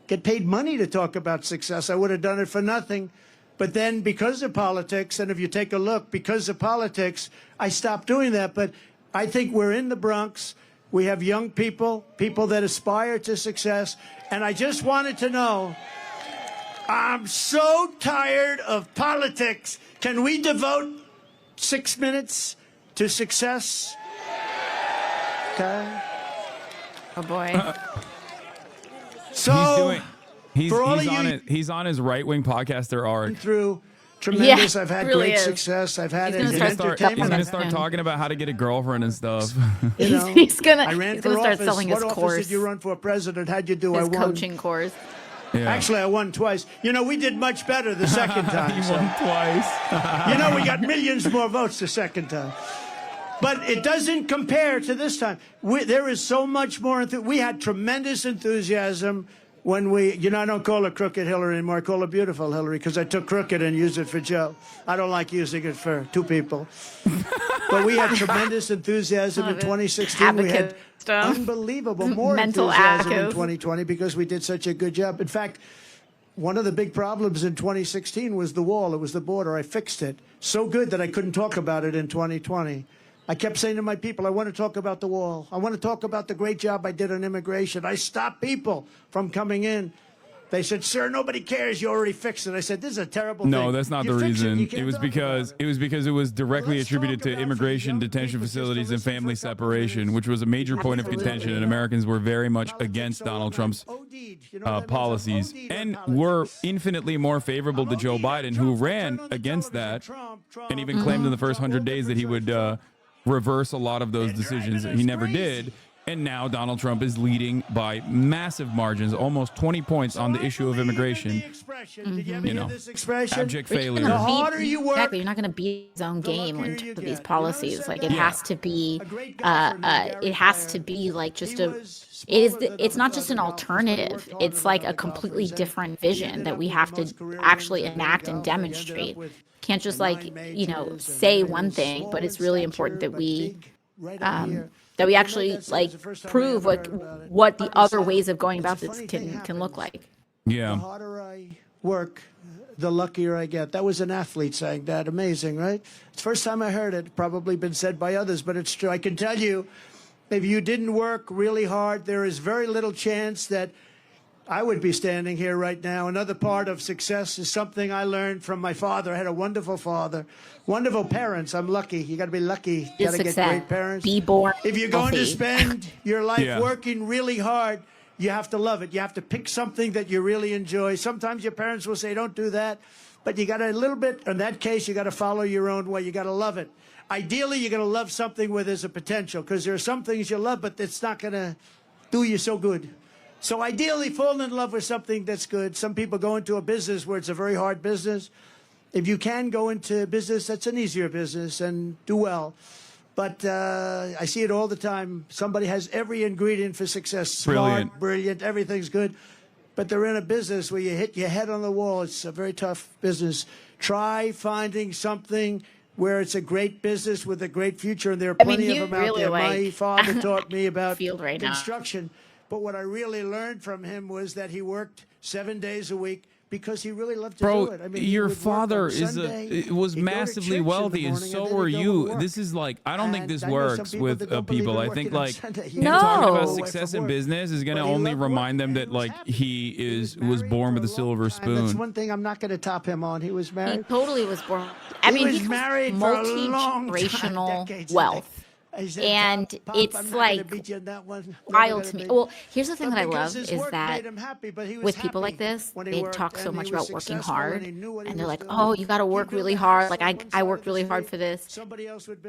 get paid money to talk about success. I would have done it for nothing. But then because of politics, and if you take a look, because of politics, I stopped doing that. But I think we're in the Bronx. We have young people, people that aspire to success. And I just wanted to know, I'm so tired of politics. Can we devote 6 minutes to success? Okay. Oh boy. So he's on his right-wing podcast. There are through tremendous. Yeah, I've had really great is. success. I've had He's it gonna in start he's entertainment. going to start talking about how to get a girlfriend and stuff. You know, he's gonna I ran he's for gonna start office. selling his What office course, did you run for president? How'd you do? his I won. coaching course. Yeah. Actually, I won twice. You know, we did much better the second time. He so. won twice. You know, we got millions more votes the second time. But it doesn't compare to this time. There is so much more. We had tremendous enthusiasm when we, you know, I don't call her Crooked Hillary anymore. I call her Beautiful Hillary because I took crooked and used it for Joe. I don't like using it for two people. But we had tremendous enthusiasm in 2016. We had stuff. unbelievable more Mental enthusiasm in active. 2020 because we did such a good job. In fact, one of the big problems in 2016 was the wall. It was the border. I fixed it so good that I couldn't talk about it in 2020. I kept saying to my people, I want to talk about the wall. I want to talk about the great job I did on immigration. I stopped people from coming in. They said, sir, nobody cares. You already fixed it. I said, this is a terrible thing. No, that's not You the fix reason. you It can't was talk because about it was directly Let's attributed talk to about immigration young detention people just facilities to and listen family for a couple separation, minutes. which was a major point of contention, and Americans were very much against Donald Trump's policies and were infinitely more favorable to Joe Biden, who ran against that and even claimed in the first 100 days that he would reverse a lot of those decisions. He never did. And now Donald Trump is leading by massive margins, almost 20 points on the issue of immigration. You know, abject failure. The harder you work, exactly, you're not going to beat his own game in terms of these policies. Like it has to be, like just it's not just an alternative. It's like a completely different vision that we have to actually enact and demonstrate. Can't just like, say one thing, but it's really important that we actually like prove what the other ways of going about this can look like. Yeah. The harder I work, the luckier I get. That was an athlete saying that. Amazing, right? It's the first time I heard it. Probably been said by others, but it's true. I can tell you, if you didn't work really hard, there is very little chance that I would be standing here right now. Another part of success is something I learned from my father. I had a wonderful father, wonderful parents. I'm lucky. You got to be lucky. You got to get great parents. Be born. If you're going to spend your life working really hard, you have to love it. You have to pick something that you really enjoy. Sometimes your parents will say, don't do that. But you got to a little bit, in that case, you got to follow your own way. You got to love it. Ideally, you're going to love something where there's a potential, because there are some things you love, but it's not going to do you so good. So ideally, fall in love with something that's good. Some people go into a business where it's a very hard business. If you can go into a business that's an easier business and do well. But I see it all the time. Somebody has every ingredient for success. Smart, brilliant, everything's good. But they're in a business where you hit your head on the wall. It's a very tough business. Try finding something where it's a great business with a great future, and there are plenty of them out there. My father taught me about construction. But what I really learned from him was that he worked 7 days a week because he really loved to do it. I mean, your father was massively wealthy, and so were you. This is like, I don't think this works with people. I think like talking about success in business is going to only remind them that like he was born with a silver spoon. That's one thing I'm not going to top him on. He was married. He totally was born. I mean, he was married for a long time, multi-generational wealth. And it's like wild to me. Well, here's the thing that I love is that with people like this, they talk so much about working hard, and they're like, oh, you got to work really hard. Like I worked really hard for this.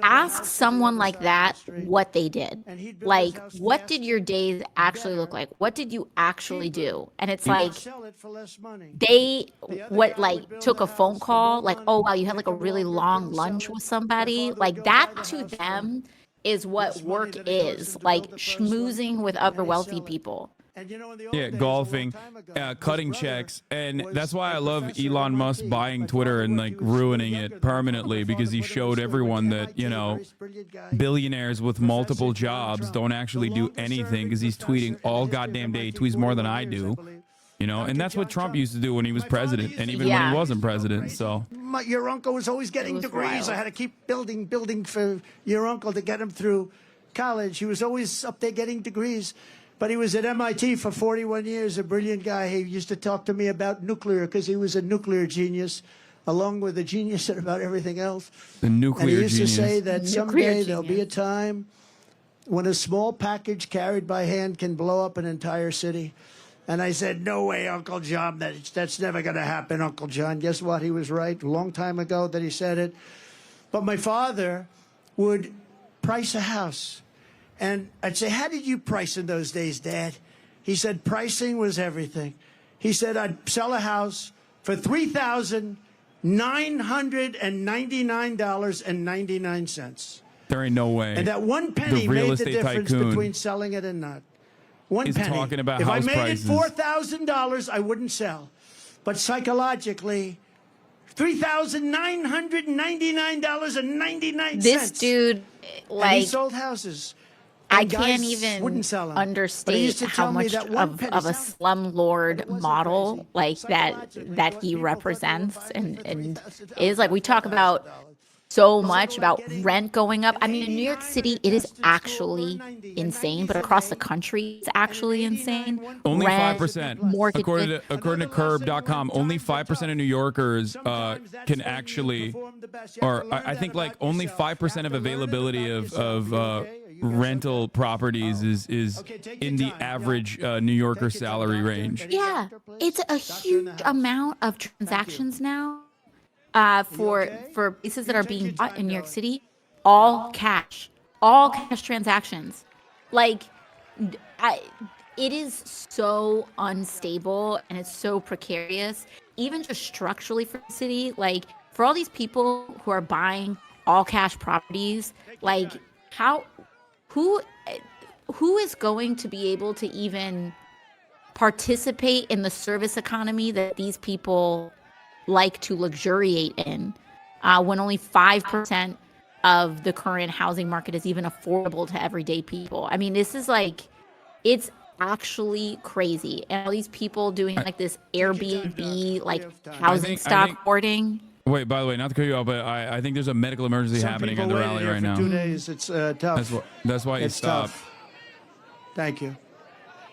Ask someone like that what they did. Like, what did your days actually look like? What did you actually do? And it's like they took a phone call, like, oh wow, you had like a really long lunch with somebody. Like that to them is what work is, like schmoozing with other wealthy people. Yeah, golfing, cutting checks. And that's why I love Elon Musk buying Twitter and like ruining it permanently, because he showed everyone that, billionaires with multiple jobs don't actually do anything, because he's tweeting all goddamn day. He tweets more than I do. And that's what Trump used to do when he was president, and even when he wasn't president. So your uncle was always getting degrees. Wild. I had to keep building for your uncle to get him through college. He was always up there getting degrees. But he was at MIT for 41 years, a brilliant guy. He used to talk to me about nuclear because he was a nuclear genius, along with a genius about everything else. The nuclear genius. And he used to say that someday there'll be a time when a small package carried by hand can blow up an entire city. And I said, no way, Uncle John, that's never going to happen, Uncle John. Guess what? He was right a long time ago that he said it. But my father would price a house. And I'd say, how did you price in those days, Dad? He said, pricing was everything. He said, I'd sell a house for $3,999.99. There ain't no way. And that one penny made the difference between selling it and not. One penny. Talking about if house I made prices. it $4,000, I wouldn't sell. But psychologically, $3,999.99. This dude, like, and he sold houses. I can't even understate how much of a slumlord model like that he represents, and is like, we talk about so much about rent going up. I mean, in New York City, it is actually insane, but across the country, it's actually insane. Only 5%. According to Curb.com, only 5% of New Yorkers can actually, or I think like only 5% of availability of rental properties is in the average New Yorker salary range. Yeah, it's a huge amount of transactions now. For places that are being bought in New York City, all cash transactions. Like, it is so unstable and it's so precarious, even just structurally for the city. Like, for all these people who are buying all cash properties, like, who is going to be able to even participate in the service economy that these people like to luxuriate in, when only 5% of the current housing market is even affordable to everyday people? I mean, this is like, it's actually crazy. And all these people doing like this Airbnb, like housing stock hoarding. Wait, by the way, not to cut you off, but I think there's a medical emergency happening at the rally right now. 2 days. It's tough. That's why he stopped. Tough. Thank you.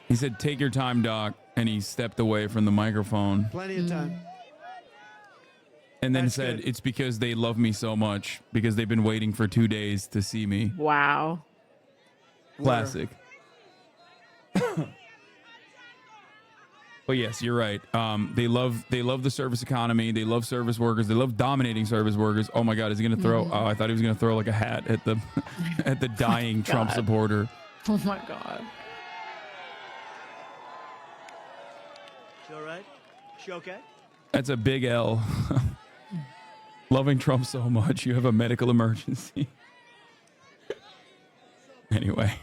He said, "Take your time, Doc," and he stepped away from the microphone. Plenty of time. And then said, "It's because they love me so much, because they've been waiting for 2 days to see me." Wow. Classic. But yes, you're right. They love the service economy. They love service workers. They love dominating service workers. Oh my God, is he gonna throw? Oh, I thought he was gonna throw like a hat at the at the dying Trump supporter. Oh my God. She all right? She okay? That's a big L. Loving Trump so much, you have a medical emergency. Anyway.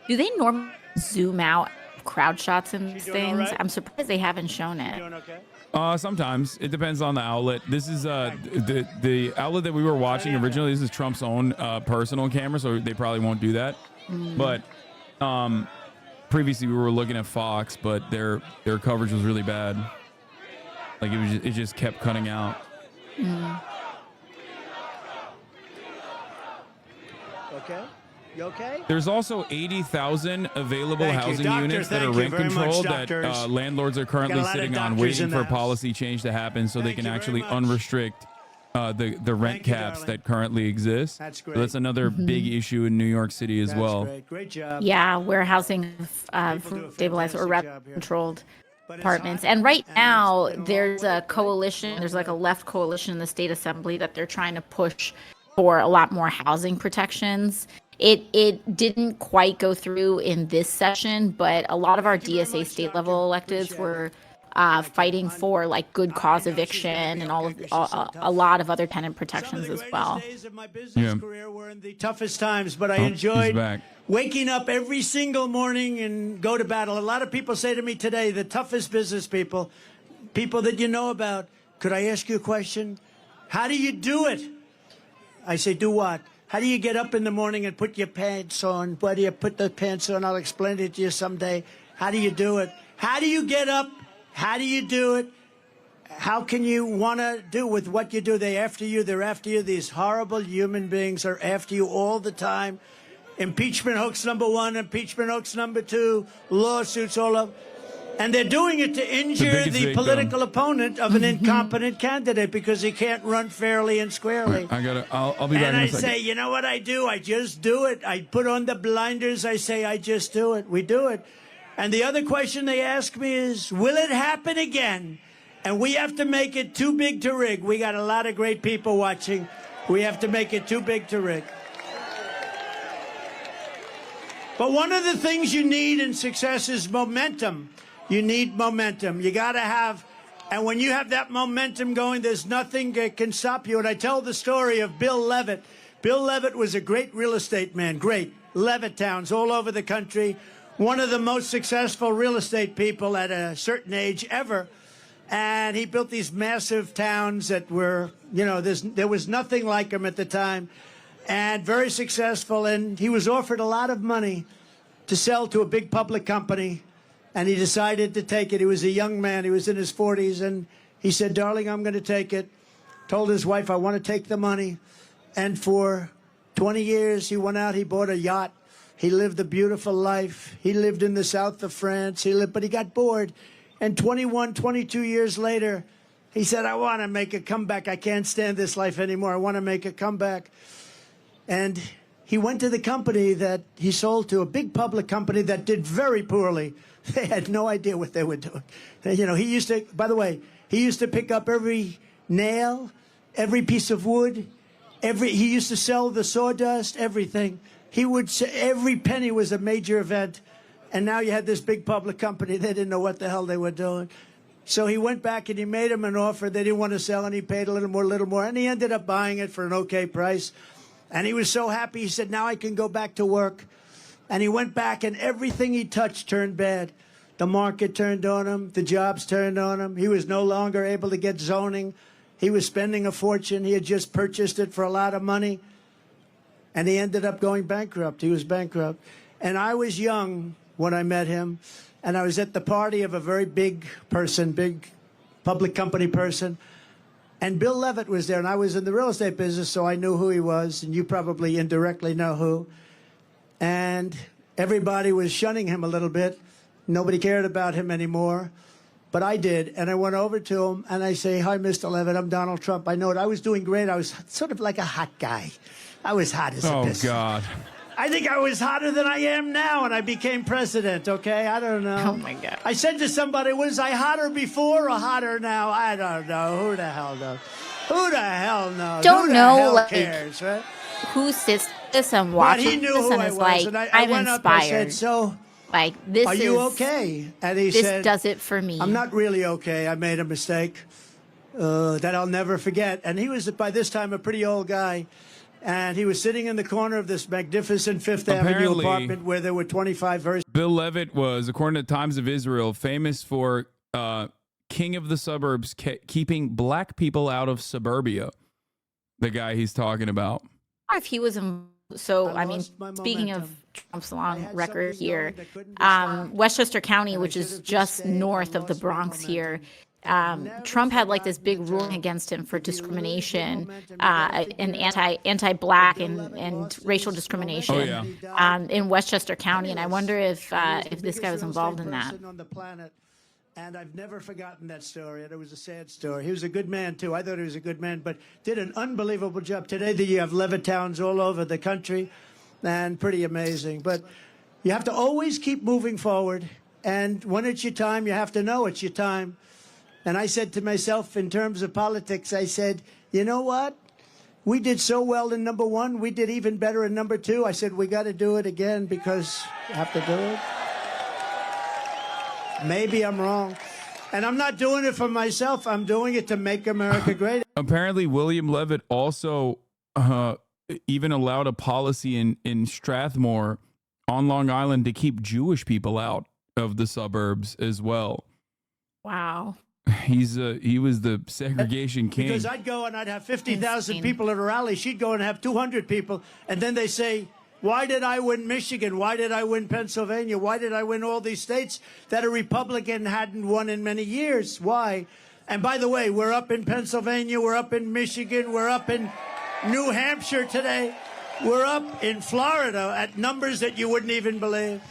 Do they normally zoom out crowd shots in these things? Right? I'm surprised they haven't shown it. Doing okay? Sometimes it depends on the outlet. This is the outlet that we were watching originally. This is Trump's own personal camera, so they probably won't do that. But previously we were looking at Fox, but their coverage was really bad. Like it just kept cutting out. Okay. You okay? There's also 80,000 available housing units that are rent controlled that landlords are currently sitting on, waiting for a policy change to happen so they can actually unrestrict the rent caps that currently exist. That's great. So that's another big issue in New York City as well. Great job. Yeah, warehousing stabilized or rent controlled apartments. And right now there's a coalition, there's like a left coalition in the state assembly that they're trying to push for a lot more housing protections. It didn't quite go through in this session, but a lot of our DSA state level electeds were fighting for like good cause eviction and a lot of other tenant protections as well. Some of the greatest days of my business career were in the toughest times, but I enjoyed waking up every single morning and go to battle. A lot of people say to me today, the toughest business people that you know about, could I ask you a question? How do you do it? I say, do what? How do you get up in the morning and put your pants on? Where do you put the pants on? I'll explain it to you someday. How do you do it? How do you get up? How do you do it? How can you want to do with what you do? They're after you. They're after you. These horrible human beings are after you all the time. Impeachment hoax number 1, impeachment hoax number 2, lawsuits all up. And they're doing it to injure the political opponent of an incompetent candidate because he can't run fairly and squarely. I'll be back and in a I second. say, you know what I do? I just do it. I put on the blinders. I say, I just do it. We do it. And the other question they ask me is, will it happen again? And we have to make it too big to rig. We got a lot of great people watching. We have to make it too big to rig. But one of the things you need in success is momentum. You need momentum. You got to have, and when you have that momentum going, there's nothing that can stop you. And I tell the story of Bill Levitt. Bill Levitt was a great real estate man, great. Levitt towns all over the country. One of the most successful real estate people at a certain age ever. And he built these massive towns that were, you know, there was nothing like them at the time. And very successful. And he was offered a lot of money to sell to a big public company. And he decided to take it. He was a young man. He was in his 40s. And he said, darling, I'm going to take it. Told his wife, I want to take the money. And for 20 years, he went out. He bought a yacht. He lived a beautiful life. He lived in the south of France. But he got bored. And 21, 22 years later, he said, I want to make a comeback. I can't stand this life anymore. I want to make a comeback. And he went to the company that he sold to, a big public company that did very poorly. They had no idea what they were doing. You know, he used to, by the way, He used to pick up every nail, every piece of wood, he used to sell the sawdust, everything. He would say every penny was a major event. And now you had this big public company. They didn't know what the hell they were doing. So he went back and he made him an offer. They didn't want to sell, and he paid a little more. And he ended up buying it for an okay price. And he was so happy. He said, now I can go back to work. And he went back, and everything he touched turned bad. The market turned on him. The jobs turned on him. He was no longer able to get zoning. He was spending a fortune. He had just purchased it for a lot of money. And he ended up going bankrupt. He was bankrupt. And I was young when I met him. And I was at the party of a very big person, big public company person. And Bill Levitt was there. And I was in the real estate business, so I knew who he was. And you probably indirectly know who. And everybody was shunning him a little bit. Nobody cared about him anymore. But I did, and I went over to him, and I say, hi, Mr. Levitt, I'm Donald Trump. I know it. I was doing great. I was sort of like a hot guy. I was hot as a piss. Oh, God. I think I was hotter than I am now, and I became president, okay? I don't know. Oh, my God. I said to somebody, was I hotter before or hotter now? I don't know. Who the hell knows? Who the hell knows? Don't who the know, hell like, cares, right? Who sits this and But watches he knew this who and I is was, like, and I I'm went inspired. up and I said, so... Like, this Are you okay? And he this said, does it for me. I'm not really okay. I made a mistake that I'll never forget. And he was, by this time, a pretty old guy. And he was sitting in the corner of this magnificent Fifth Avenue apartment where there were 25 verses. Bill Levitt was, according to Times of Israel, famous for king of the suburbs, keeping black people out of suburbia. The guy he's talking about. If he was I mean, speaking of Trump's long record here, Westchester County, which is just north of the Bronx here, Trump had like this big ruling against him for discrimination and anti-black and racial discrimination in Westchester County, and I wonder if this guy was involved in that. And I've never forgotten that story. And it was a sad story. He was a good man, too. I thought he was a good man, but did an unbelievable job. Today, you have Levittowns all over the country, and pretty amazing. But you have to always keep moving forward. And when it's your time, you have to know it's your time. And I said to myself, in terms of politics, I said, you know what? We did so well in number one. We did even better in number two. I said, we got to do it again because you have to do it. Maybe I'm wrong. And I'm not doing it for myself. I'm doing it to make America great. Apparently, William Levitt also even allowed a policy in Strathmore on Long Island to keep Jewish people out of the suburbs as well. Wow. He was the segregation king. Because I'd go and I'd have 50,000 people at a rally. She'd go and have 200 people. And then they say, why did I win Michigan? Why did I win Pennsylvania? Why did I win all these states that a Republican hadn't won in many years? Why? And by the way, we're up in Pennsylvania. We're up in Michigan. We're up in New Hampshire today. We're up in Florida at numbers that you wouldn't even believe.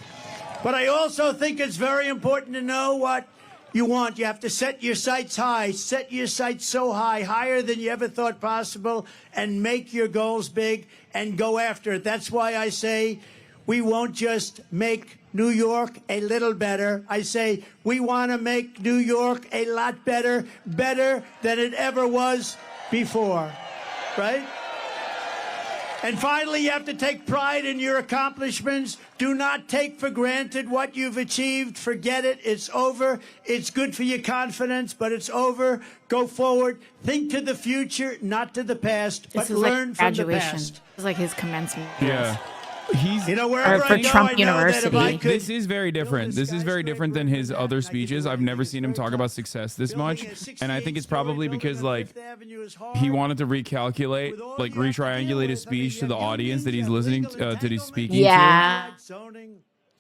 But I also think it's very important to know what you want. You have to set your sights high. Set your sights so high, higher than you ever thought possible, and make your goals big and go after it. That's why I say we won't just make New York a little better. I say we want to make New York a lot better, better than it ever was before, right? And finally, you have to take pride in your accomplishments. Do not take for granted what you've achieved. Forget it. It's over. It's good for your confidence, but it's over. Go forward. Think to the future, not to the past, but learn from the past. It's like his commencement. Yeah. He's, you know, wherever for I go, Trump I know University. that if I could, This is very different. This is very different than his other speeches. I've never seen him talk about success this much, and I think it's probably because like he wanted to recalculate, like retriangulate his speech to the audience that he's listening to, that he's speaking Yeah. to.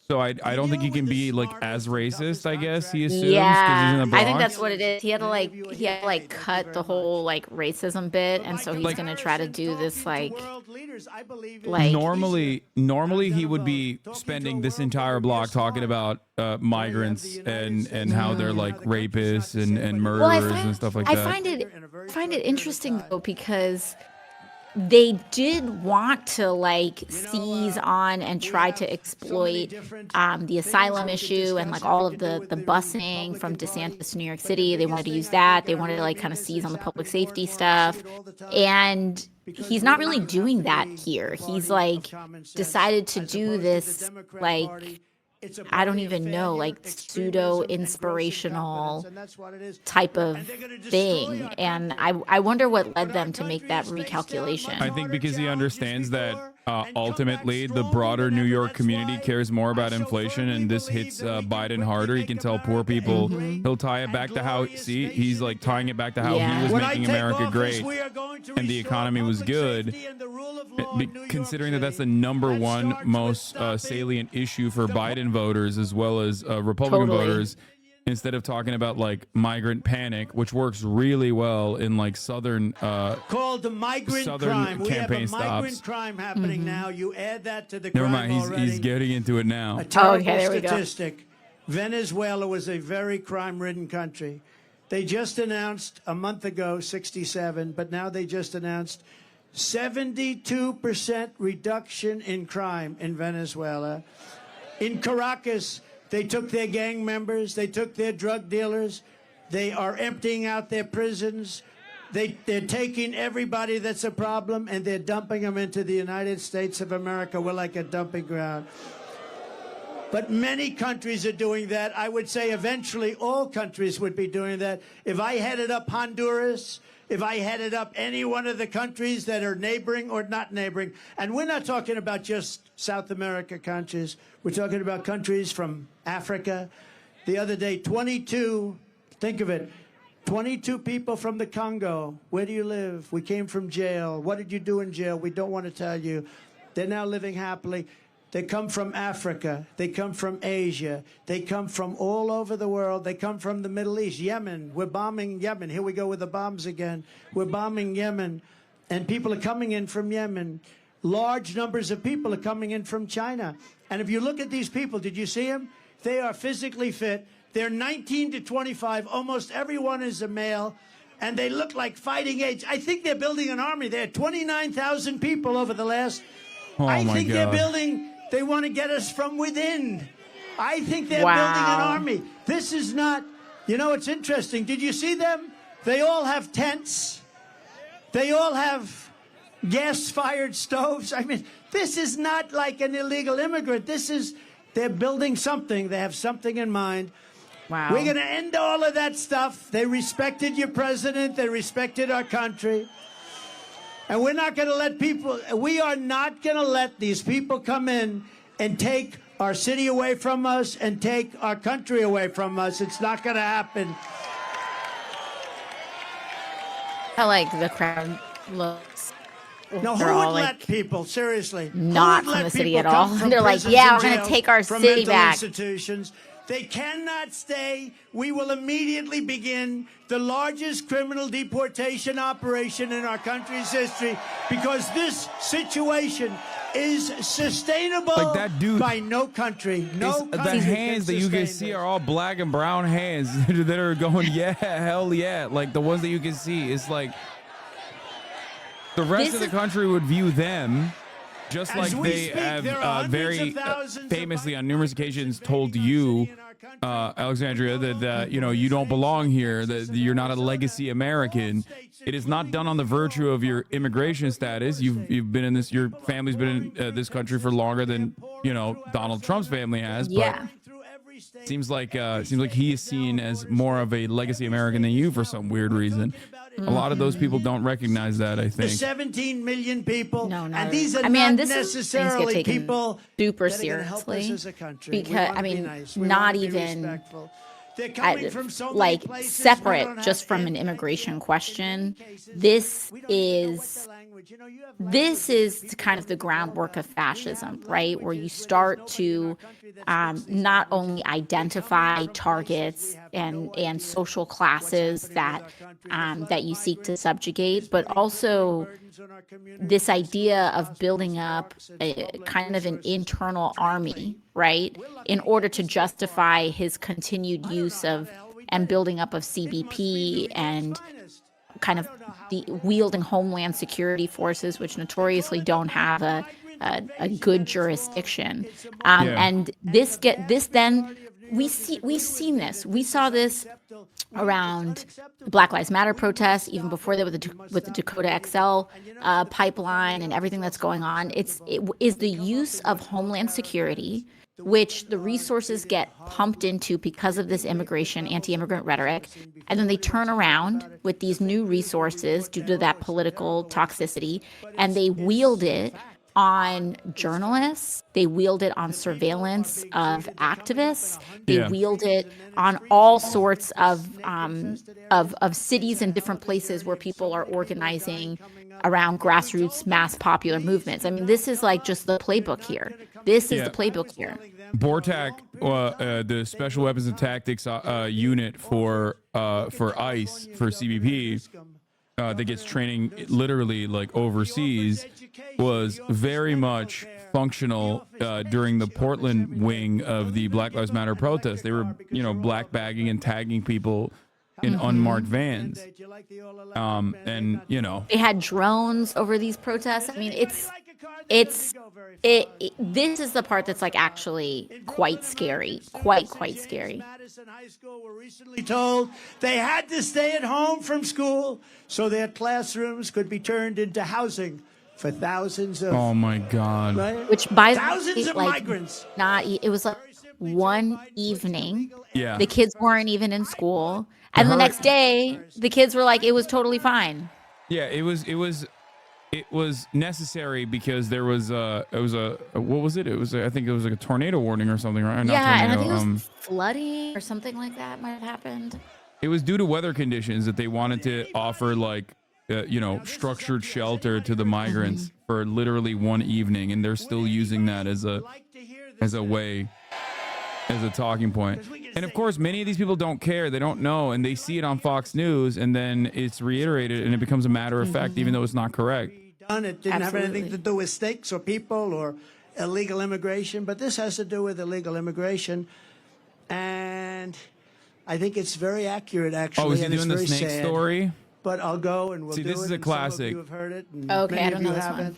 So I don't think he can be like as racist, I guess he assumes, because Yeah, he's in the Bronx. I think that's what it is. He had to like cut the whole like racism bit, and so he's gonna try to do this like normally he would be spending this entire block talking about migrants and how they're like rapists and murderers and stuff like that. I find it interesting though, because they did want to like seize on and try to exploit the asylum issue and like all of the busing from DeSantis to New York City. They wanted to use that. They wanted to like kind of seize on the public safety stuff. And he's not really doing that here. He's like decided to do this like, I don't even know, like pseudo inspirational type of thing. And I wonder what led them to make that recalculation. I think because he understands that ultimately the broader New York community cares more about inflation, and this hits Biden harder. He can tell poor people, he'll tie it back to how, see, he's like tying it back to how he was making America great and the economy was good. Considering that that's the number one most salient issue for Biden voters as well as Republican voters, instead of talking about like migrant panic, which works really well in like southern called the migrant crime. We have a migrant crime happening now. You add that to the crime. Never mind, he's getting into it now. A terrible statistic. Venezuela was a very crime-ridden country. They just announced a month ago 67, but now they just announced 72% reduction in crime in Venezuela. In Caracas, they took their gang members, they took their drug dealers, they are emptying out their prisons, they're taking everybody that's a problem and they're dumping them into the United States of America. We're like a dumping ground. But many countries are doing that. I would say eventually all countries would be doing that. If I headed up Honduras, if I headed up any one of the countries that are neighboring or not neighboring, and we're not talking about just South America countries, we're talking about countries from Africa. The other day, 22, think of it, 22 people from the Congo. Where do you live? We came from jail. What did you do in jail? We don't want to tell you. They're now living happily. They come from Africa. They come from Asia. They come from all over the world. They come from the Middle East. Yemen. We're bombing Yemen. Here we go with the bombs again. We're bombing Yemen. And people are coming in from Yemen. Large numbers of people are coming in from China. And if you look at these people, did you see them? They are physically fit. They're 19 to 25. Almost everyone is a male. And they look like fighting age. I think they're building an army. They had 29,000 people over the last... I think they're building... They want to get us from within. I think they're building an army. This is not, you know, it's interesting. Did you see them? They all have tents. They all have gas-fired stoves. I mean, this is not like an illegal immigrant. This is, they're building something. They have something in mind. Wow. We're going to end all of that stuff. They respected your president. They respected our country. And we're not going to let people, we are not going to let these people come in and take our city away from us and take our country away from us. It's not going to happen. I like the crowd looks. No, who would let people, seriously? Not from the city at all. They're like, yeah, we're going to take our city back. Institutions. They cannot stay. We will immediately begin the largest criminal deportation operation in our country's history because this situation is sustainable like that dude, by no country. No country. The hands that you can see are all black and brown hands that are going, yeah, hell yeah. Like the ones that you can see. It's like the rest of the country would view them just like they have very famously on numerous occasions told you, Alexandria, that you know, you don't belong here, that you're not a legacy American. It is not done on the virtue of your immigration status. You've been in this, your family's been in this country for longer than, you know, Donald Trump's family has. Yeah. But seems like he is seen as more of a legacy American than you for some weird reason. A lot of those people don't recognize that, I think. 17 million people. No, and these are not necessarily people super seriously. Because, I mean, not even like separate just from an immigration question. This is kind of the groundwork of fascism, right? Where you start to not only identify targets and social classes that you seek to subjugate, but also this idea of building up a kind of an internal army, right, in order to justify his continued use of and building up of CBP and kind of the wielding Homeland Security forces, which notoriously don't have a good jurisdiction. And we've seen this. We saw this around Black Lives Matter protests, even before that with the Dakota XL pipeline and everything that's going on. It is the use of Homeland Security, which the resources get pumped into because of this anti-immigrant rhetoric, and then they turn around with these new resources due to that political toxicity, and they wield it on journalists, they wield it on surveillance of activists, they wield it on all sorts of cities and different places where people are organizing around grassroots mass popular movements. I mean, this is like just the playbook here. This is the playbook here. BORTAC, the Special Weapons and Tactics unit for ICE, for CBP, that gets training literally like overseas, was very much functional during the Portland wing of the Black Lives Matter protests. They were, black bagging and tagging people in unmarked vans. And, they had drones over these protests. I mean, this is the part that's like actually quite scary, quite scary. Madison High School were recently told they had to stay at home from school so their classrooms could be turned into housing for thousands of oh my god, right? Which by thousands of migrants. It was like one evening. Yeah, the kids weren't even in school, and the next day the kids were like, it was totally fine. Yeah, it was necessary because there was what was it? It was I think it was like a tornado warning or something, right? And I think it was flooding or something like that might have happened. It was due to weather conditions that they wanted to offer like structured shelter to the migrants for literally one evening, and they're still using that as a talking point. And of course, many of these people don't care, they don't know, and they see it on Fox News, and then it's reiterated, and it becomes a matter of fact, even though it's not correct. It didn't have anything to do with stakes or people or illegal immigration, but this has to do with illegal immigration, and I think it's very accurate, actually. Oh, is he doing the snake story? But I'll go and we'll see. Do this it, is a classic. Some of you have heard it. Okay, I don't know this one.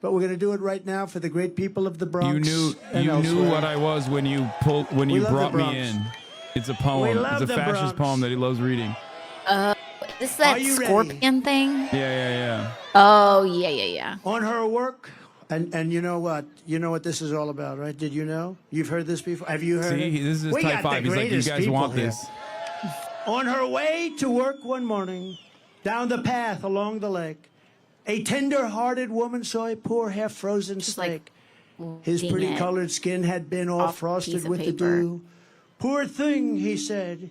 But we're going to do it right now for the great people of the Bronx. You knew what I was when you brought me in. It's a poem. It's a fascist poem that he loves reading. This is that scorpion thing? Yeah. Oh, yeah. On her work, and you know what? You know what this is all about, right? Did you know? You've heard this before? Have you heard it? See, this is type 5. He's like, you guys want this. On her way to work one morning, down the path along the lake, a tender-hearted woman saw a poor half-frozen snake. His pretty-colored skin had been all frosted with the dew. Poor thing, he said.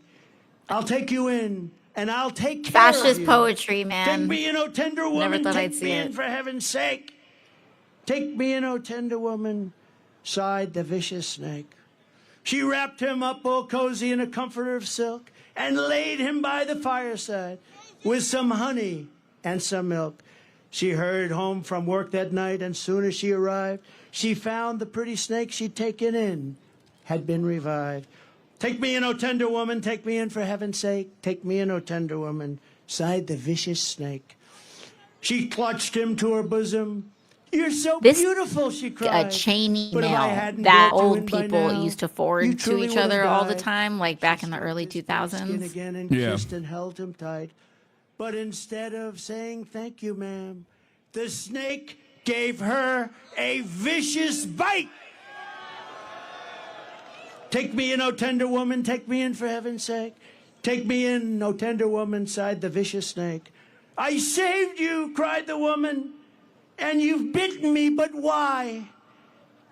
I'll take you in, and I'll take care of you. Fascist poetry, man. Take me in, oh tender woman. Never thought take I'd see me it. in, for heaven's sake. Take me in, oh tender woman, sighed the vicious snake. She wrapped him up all cozy in a comforter of silk and laid him by the fireside with some honey and some milk. She hurried home from work that night, and soon as she arrived, she found the pretty snake she'd taken in had been revived. Take me in, oh tender woman, take me in for heaven's sake. Take me in, oh tender woman, sighed the vicious snake. She clutched him to her bosom. You're so beautiful, she cried. A chain email that old people used to forward to each other all the time, like back in the early 2000s. Again and kissed and held him tight. But instead of saying thank you, ma'am, the snake gave her a vicious bite. Take me in, oh tender woman, take me in for heaven's sake. Take me in, oh tender woman, sighed the vicious snake. I saved you, cried the woman, and you've bitten me, but why?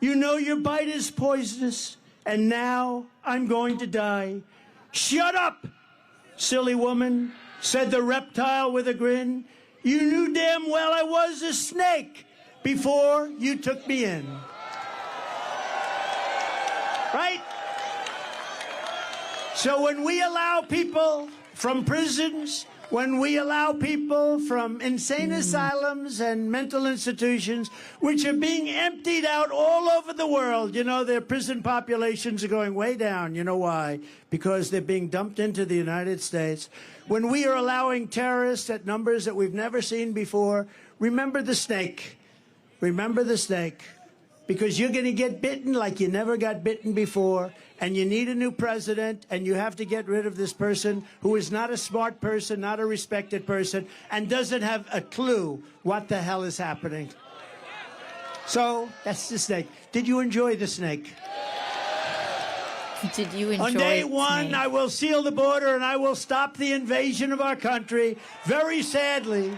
You know your bite is poisonous, and now I'm going to die. Shut up, silly woman, said the reptile with a grin. You knew damn well I was a snake before you took me in. Right? So when we allow people from prisons when we allow people from insane asylums and mental institutions, which are being emptied out all over the world. You know, their prison populations are going way down. You know why? Because they're being dumped into the United States. When we are allowing terrorists at numbers that we've never seen before, remember the snake. Remember the snake. Because you're going to get bitten like you never got bitten before, and you need a new president, and you have to get rid of this person who is not a smart person, not a respected person, and doesn't have a clue what the hell is happening. So that's the snake. Did you enjoy the snake? Did you enjoy On day it, one, Snake? I will seal the border, and I will stop the invasion of our country. Very sadly,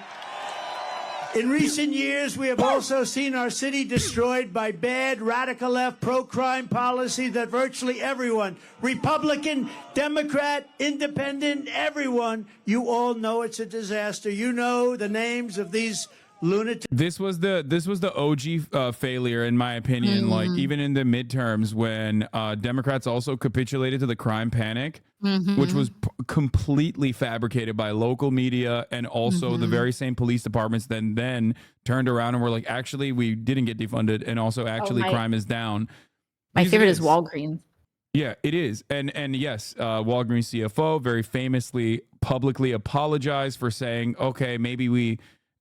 in recent years, we have also seen our city destroyed by bad, radical left, pro-crime policy that virtually everyone, Republican, Democrat, Independent, everyone, you all know it's a disaster. You know the names of these lunatics. This was the OG failure, in my opinion. Like, even in the midterms, when Democrats also capitulated to the crime panic, which was completely fabricated by local media, and also the very same police departments then turned around and were like, actually, we didn't get defunded, and also actually crime is down. My favorite is Walgreens. Yeah, it is. And yes, Walgreens CFO very famously publicly apologized for saying, okay, maybe we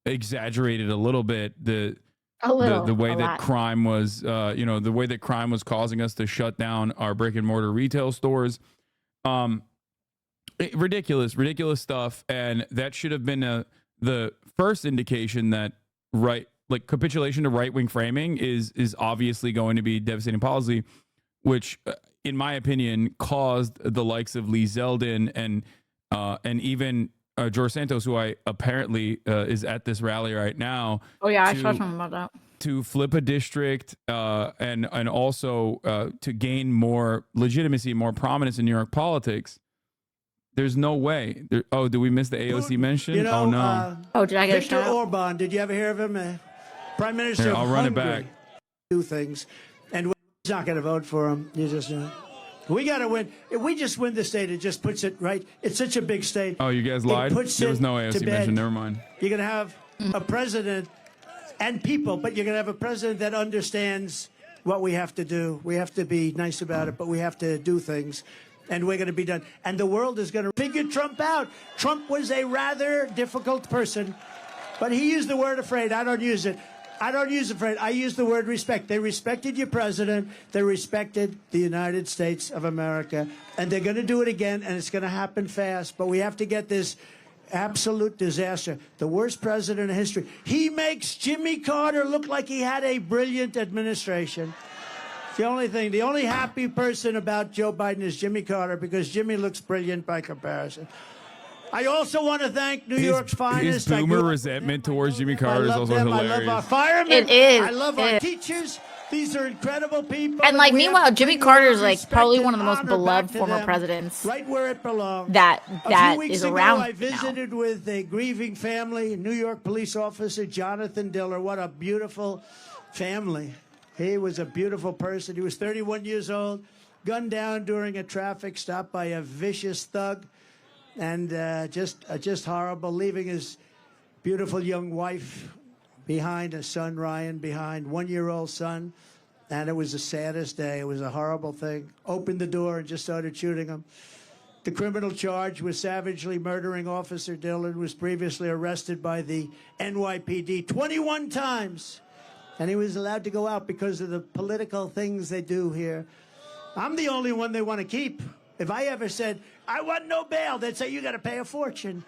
exaggerated a little bit the way that crime was the way that crime was causing us to shut down our brick and mortar retail stores. Ridiculous stuff, and that should have been the first indication that capitulation to right-wing framing is obviously going to be devastating policy, which in my opinion caused the likes of Lee Zeldin and even George Santos, who I apparently is at this rally right now. Oh yeah, I saw something about that. To flip a district and also to gain more legitimacy, more prominence in New York politics. There's no way. Did we miss the AOC mention? You know, oh no. Did I get Viktor Orban? Did you ever hear of him? Prime Minister. Here, I'll run it back. Do things, and he's not going to vote for him. You just know. We got to win. If we just win the state, it just puts it right. It's such a big state. Oh, you guys lied? There was no AOC mention. Never mind. You're going to have a president and people, but you're going to have a president that understands what we have to do. We have to be nice about it, but we have to do things, and we're going to be done. And the world is going to figure Trump out. Trump was a rather difficult person, but he used the word afraid. I don't use it. I don't use afraid. I use the word respect. They respected your president. They respected the United States of America. And they're going to do it again, and it's going to happen fast. But we have to get this absolute disaster. The worst president in history. He makes Jimmy Carter look like he had a brilliant administration. It's the only thing. The only happy person about Joe Biden is Jimmy Carter, because Jimmy looks brilliant by comparison. I also want to thank New York's finest. His boomer resentment towards Jimmy Carter is also hilarious. I love our firemen. It is. I love our teachers. These are incredible people. And meanwhile, Jimmy Carter is probably one of the most beloved former presidents. Right where it belongs. That a few weeks is ago, around. I visited with a grieving family, New York police officer Jonathan Diller. What a beautiful family. He was a beautiful person. He was 31 years old, gunned down during a traffic stop by a vicious thug. And just horrible, leaving his beautiful young wife behind, a son, Ryan, behind, 1-year-old son. And it was the saddest day. It was a horrible thing. Opened the door and just started shooting him. The criminal charge was savagely murdering Officer Dillon, was previously arrested by the NYPD 21 times. And he was allowed to go out because of the political things they do here. I'm the only one they want to keep. If I ever said, I want no bail, they'd say, you got to pay a fortune.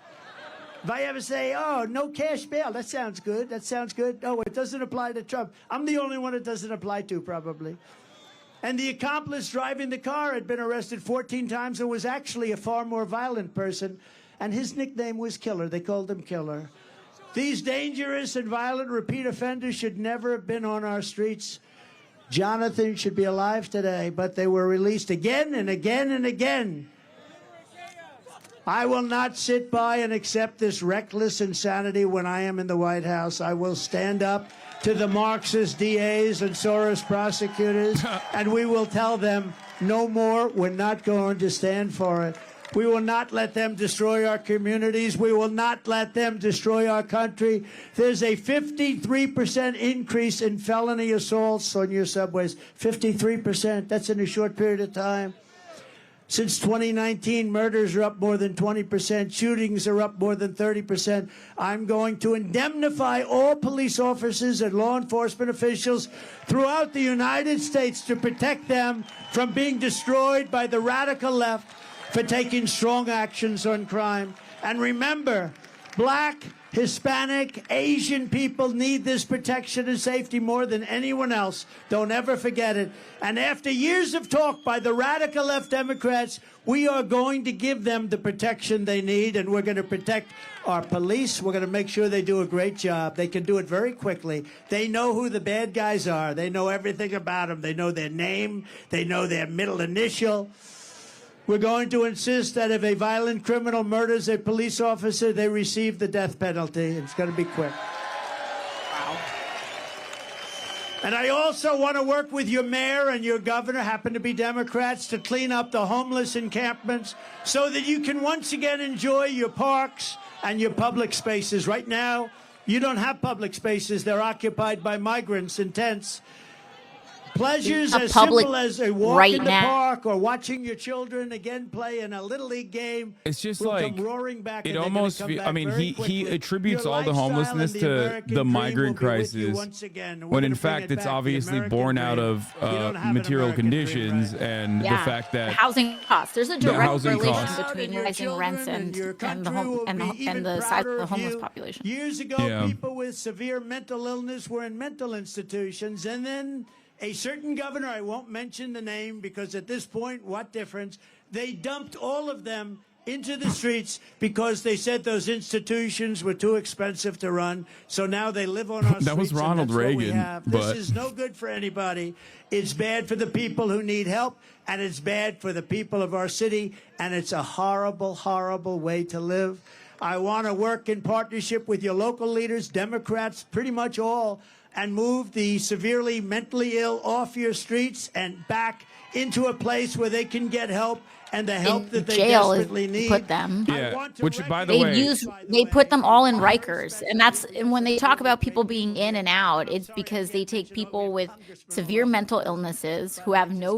If I ever say, oh, no cash bail, that sounds good. That sounds good. No, it doesn't apply to Trump. I'm the only one it doesn't apply to, probably. And the accomplice driving the car had been arrested 14 times and was actually a far more violent person. And his nickname was Killer. They called him Killer. These dangerous and violent repeat offenders should never have been on our streets. Jonathan should be alive today, but they were released again and again and again. I will not sit by and accept this reckless insanity when I am in the White House. I will stand up to the Marxist DAs and Soros prosecutors, and we will tell them no more. We're not going to stand for it. We will not let them destroy our communities. We will not let them destroy our country. There's a 53% increase in felony assaults on your subways. 53%. That's in a short period of time. Since 2019, murders are up more than 20%. Shootings are up more than 30%. I'm going to indemnify all police officers and law enforcement officials throughout the United States to protect them from being destroyed by the radical left for taking strong actions on crime. And remember, Black, Hispanic, Asian people need this protection and safety more than anyone else. Don't ever forget it. And after years of talk by the radical left Democrats, we are going to give them the protection they need, and we're going to protect our police. We're going to make sure they do a great job. They can do it very quickly. They know who the bad guys are. They know everything about them. They know their name. They know their middle initial. We're going to insist that if a violent criminal murders a police officer, they receive the death penalty. It's going to be quick. Wow. And I also want to work with your mayor and your governor, happen to be Democrats, to clean up the homeless encampments so that you can once again enjoy your parks and your public spaces. Right now, you don't have public spaces. They're occupied by migrants in tents. Pleasures as simple as a walk in the park or watching your children again play in a little league game. It's just will like come roaring back, it and almost. I mean, he attributes all the homelessness to the migrant crisis, when in fact it's obviously born out of material conditions and the fact that housing costs. There's a direct relation between rising rents and the size of the homeless population. Years ago, people with severe mental illness were in mental institutions, and then a certain governor, I won't mention the name because at this point, what difference? They dumped all of them into the streets because they said those institutions were too expensive to run. So now they live on our streets. That was Ronald Reagan. This is no good for anybody. It's bad for the people who need help, and it's bad for the people of our city, and it's a horrible, horrible way to live. I want to work in partnership with your local leaders, Democrats, pretty much all, and move the severely mentally ill off your streets and back into a place where they can get help and the help that they desperately need. Put them. Yeah, which by the way, they put them all in Rikers, and when they talk about people being in and out, it's because they take people with severe mental illnesses who have no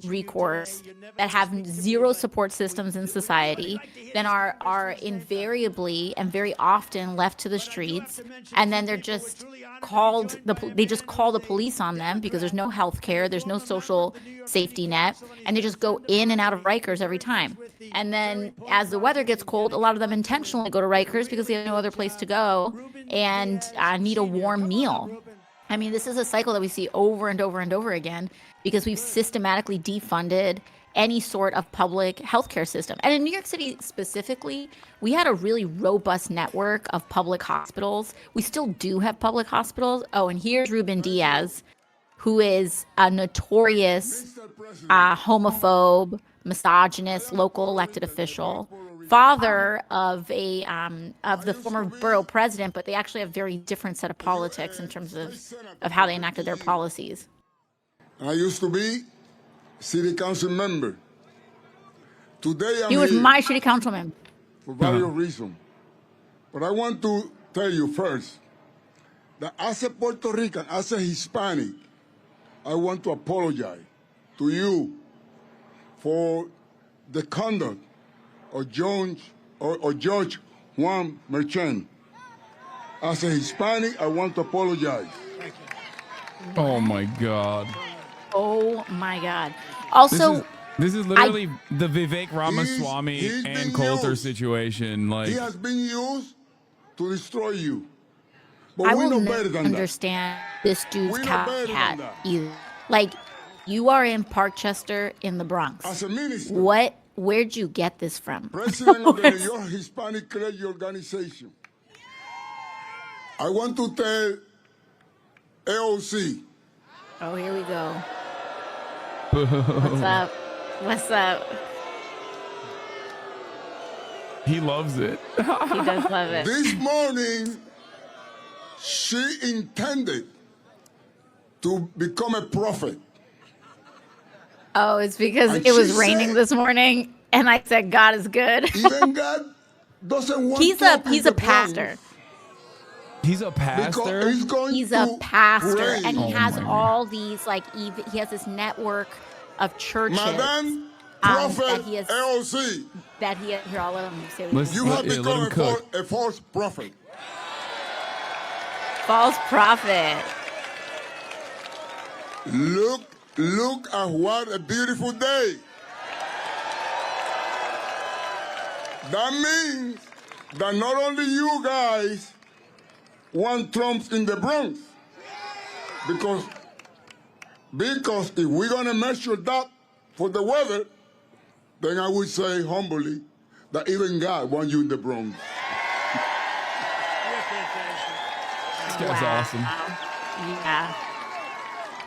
recourse, that have zero support systems in society, then are invariably and very often left to the streets, and then they're just called they just call the police on them because there's no health care, there's no social safety net, and they just go in and out of Rikers every time. And then as the weather gets cold, a lot of them intentionally go to Rikers because they have no other place to go and need a warm meal. I mean, this is a cycle that we see over and over and over again because we've systematically defunded any sort of public healthcare system. And in New York City specifically, we had a really robust network of public hospitals. We still do have public hospitals. Oh, and here's Ruben Diaz, who is a notorious homophobe, misogynist, local elected official, father of the former borough president, but they actually have very different set of politics in terms of how they enacted their policies. I used to be city council member. Today he was my city councilman. For various reasons. But I want to tell you first that as a Puerto Rican, as a Hispanic, I want to apologize to you for the conduct of George Juan Merchant. As a Hispanic, I want to apologize. Oh my God. Oh my God. Also, this is literally the Vivek Ramaswamy and Coulter situation. Like, he has been used to destroy you. But I we will know better than understand this dude's cat either. Like, you are in Parkchester in the Bronx. As a minister, where'd you get this from? President of the New York Hispanic Clergy Organization. I want to tell AOC. Oh, here we go. What's up? What's up? He loves it. He does love it. This morning, she intended to become a prophet. Oh, it's because it was raining this morning. And I said, God is good. Even God doesn't want He's talk in a the Bronx pastor. He's a because pastor. he's going He's to a pastor, pray. and he Oh has my all these like he has this network of churches Madam that Prophet he has AOC, that he has, here. I'll let him say what Listen- he you has. have let him become cook. a false prophet. False prophet. Look at what a beautiful day. That means that not only you guys want Trump in the Bronx, because if we're gonna measure that for the weather, then I would say humbly that even God wants you in the Bronx. This guy's awesome. Yeah.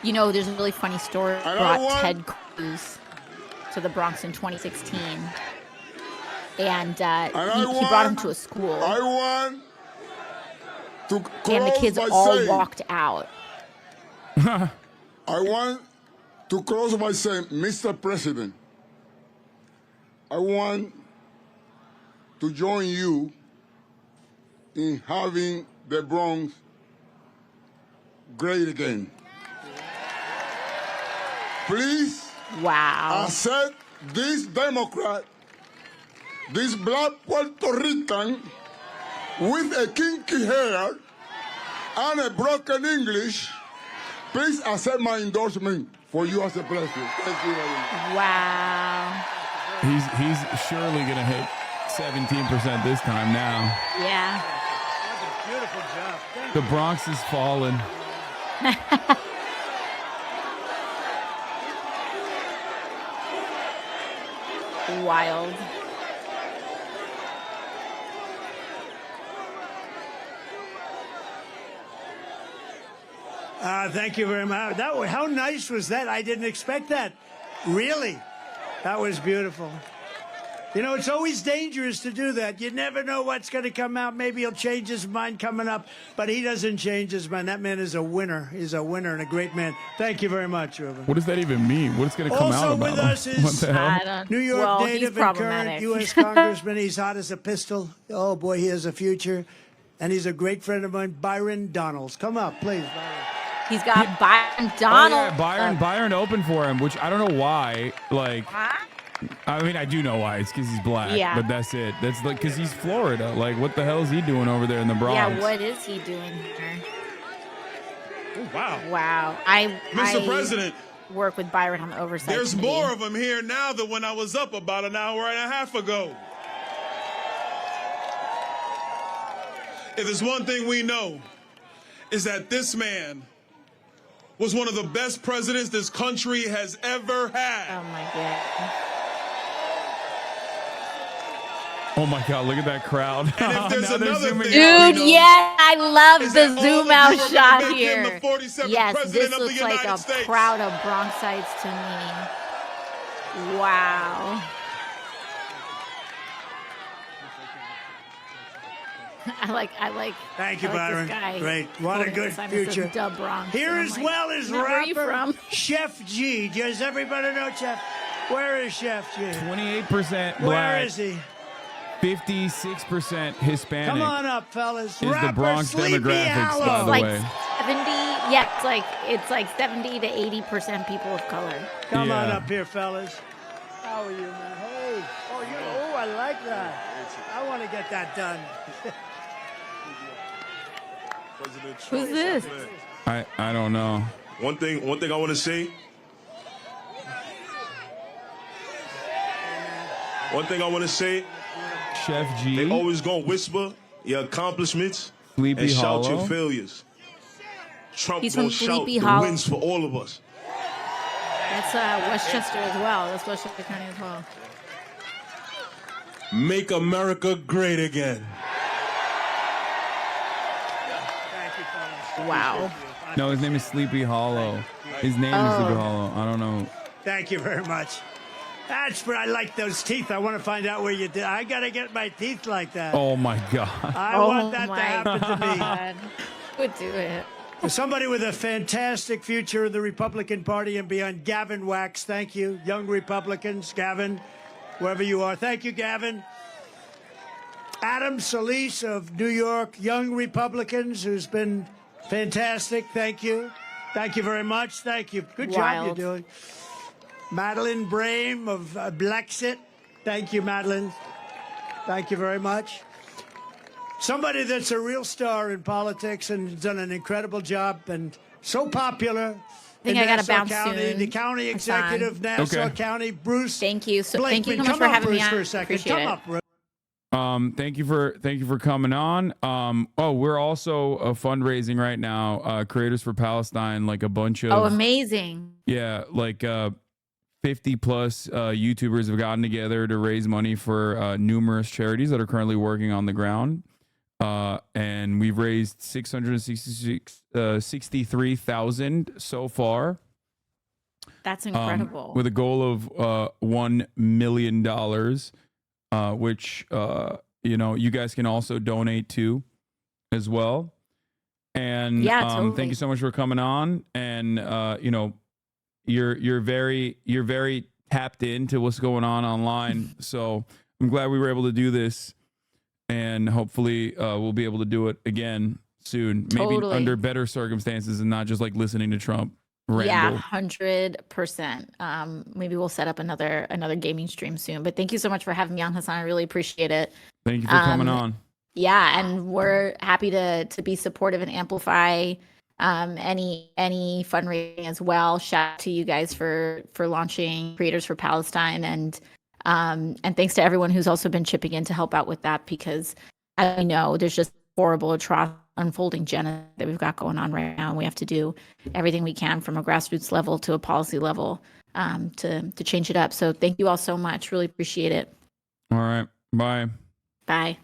You know, there's a really funny story I brought want- Ted Cruz to the Bronx in 2016. And he brought him to a school. I want to close And the kids by all saying, walked out. I want to close by saying, Mr. President, I want to join you in having the Bronx great again. Please Wow. accept this Democrat, this black Puerto Rican with a kinky hair and a broken English. Please accept my endorsement for you as a president. Thank you very much. Wow. He's surely gonna hit 17% this time now. Yeah. Beautiful job. Thank The Bronx is fallen. Wild. Thank you very much. How nice was that? I didn't expect that. Really? That was beautiful. You know, it's always dangerous to do that. You never know what's going to come out. Maybe he'll change his mind coming up, but he doesn't change his mind. That man is a winner. He's a winner and a great man. Thank you very much, Ruben. What does that even mean? What's going to come out Also about with him? us is What the hell? I don't, New York well, native he's and current problematic. U.S. Congressman. He's hot as a pistol. Oh, boy, he has a future. And he's a great friend of mine, Byron Donalds. Come up, please, Byron. He's got Byron Oh, Donald. yeah, Byron opened for him, which I don't know why. Like, I mean, I do know why. It's because he's black. Yeah. But that's it. That's like because he's Florida. Like, what the hell is he doing over there in the Bronx? Yeah, what is he doing here? Oh, wow. Wow. Mr. I President, work with Byron on the oversight there's committee. more of them here now than when I was up about an hour and a half ago. If there's one thing we know, is that this man was one of the best presidents this country has ever had. Oh my god. Oh my God! Look at that crowd. And if there's Now they're another zooming thing- out. Dude, yes, I love Is the that all zoom of out you are gonna shot make him here. the 47th Yes, president this of the looks like United a States? crowd of Bronxites to me. Wow. I like. Thank you, I like Byron. This guy Great. What a holding good the sign that says future. Dub Bronx. Here And I'm as like, well as "Where are you rapper from?" Chef G. Does everybody know Chef? Where is Chef G? 28% Where black, is he? 56% Hispanic. Come on up, fellas. Is the Rapper Bronx Sleepy demographics, by Hollow. the Like way. 70. Yeah, it's like 70 to 80% people of color. Come on Yeah. up here, fellas. How are you, man? Hey. Oh, I like that. I want to get that done. Who's this? I don't know. One thing I want to say. One thing I want to say. Chef They G. always gonna whisper your accomplishments Sleepy and shout Hollow. your failures. Trump He's gonna from shout Sleepy the Hollow. wins for all of us. That's Westchester as well. That's Westchester County as well. Make America great again. Thank you, fellas. Wow. No, his name is Sleepy Hollow. His name is Sleepy Hollow. I don't know. Thank you very much. That's where I like those teeth. I want to find out where you did. I got to get my teeth like that. Oh my God. I want that to my happen to me. God. Would do it. For somebody with a fantastic future in the Republican Party and beyond, Gavin Wax. Thank you, young Republicans. Gavin, wherever you are. Thank you, Gavin. Adam Solis of New York Young Republicans, who's been fantastic. Thank you. Thank you very much. Thank you. Good job you're doing. Madeline Brame of Blexit. Thank you, Madeline. Thank you very much. Somebody that's a real star in politics and done an incredible job and so popular. I think I got to bounce soon. The county executive, Nassau County, Bruce. Thank you. So Blakeman. thank you so much Come for up, having Bruce, me on. for a second. Appreciate Come it. up, Bruce. Thank you for coming on. We're also fundraising right now. Creators for Palestine, like a bunch of Amazing. Yeah, like 50 plus YouTubers have gotten together to raise money for numerous charities that are currently working on the ground. And we've raised $63,000 so far. That's incredible. With a goal of $1 million, which you guys can also donate to as well. And totally. thank you so much for coming on. And you're very tapped into what's going on online. So I'm glad we were able to do this, and hopefully we'll be able to do it again soon, maybe under better circumstances and not just like listening to Trump ramble. Yeah, 100%. Maybe we'll set up another gaming stream soon. But thank you so much for having me on, Hasan. I really appreciate it. Thank you for coming on. Yeah, and we're happy to be supportive and amplify any fundraising as well. Shout out to you guys for launching Creators for Palestine, and thanks to everyone who's also been chipping in to help out with that, because I know there's just horrible, atrocious, unfolding genocide that we've got going on right now, and we have to do everything we can from a grassroots level to a policy level to change it up. So thank you all so much. Really appreciate it. All right. Bye. Bye.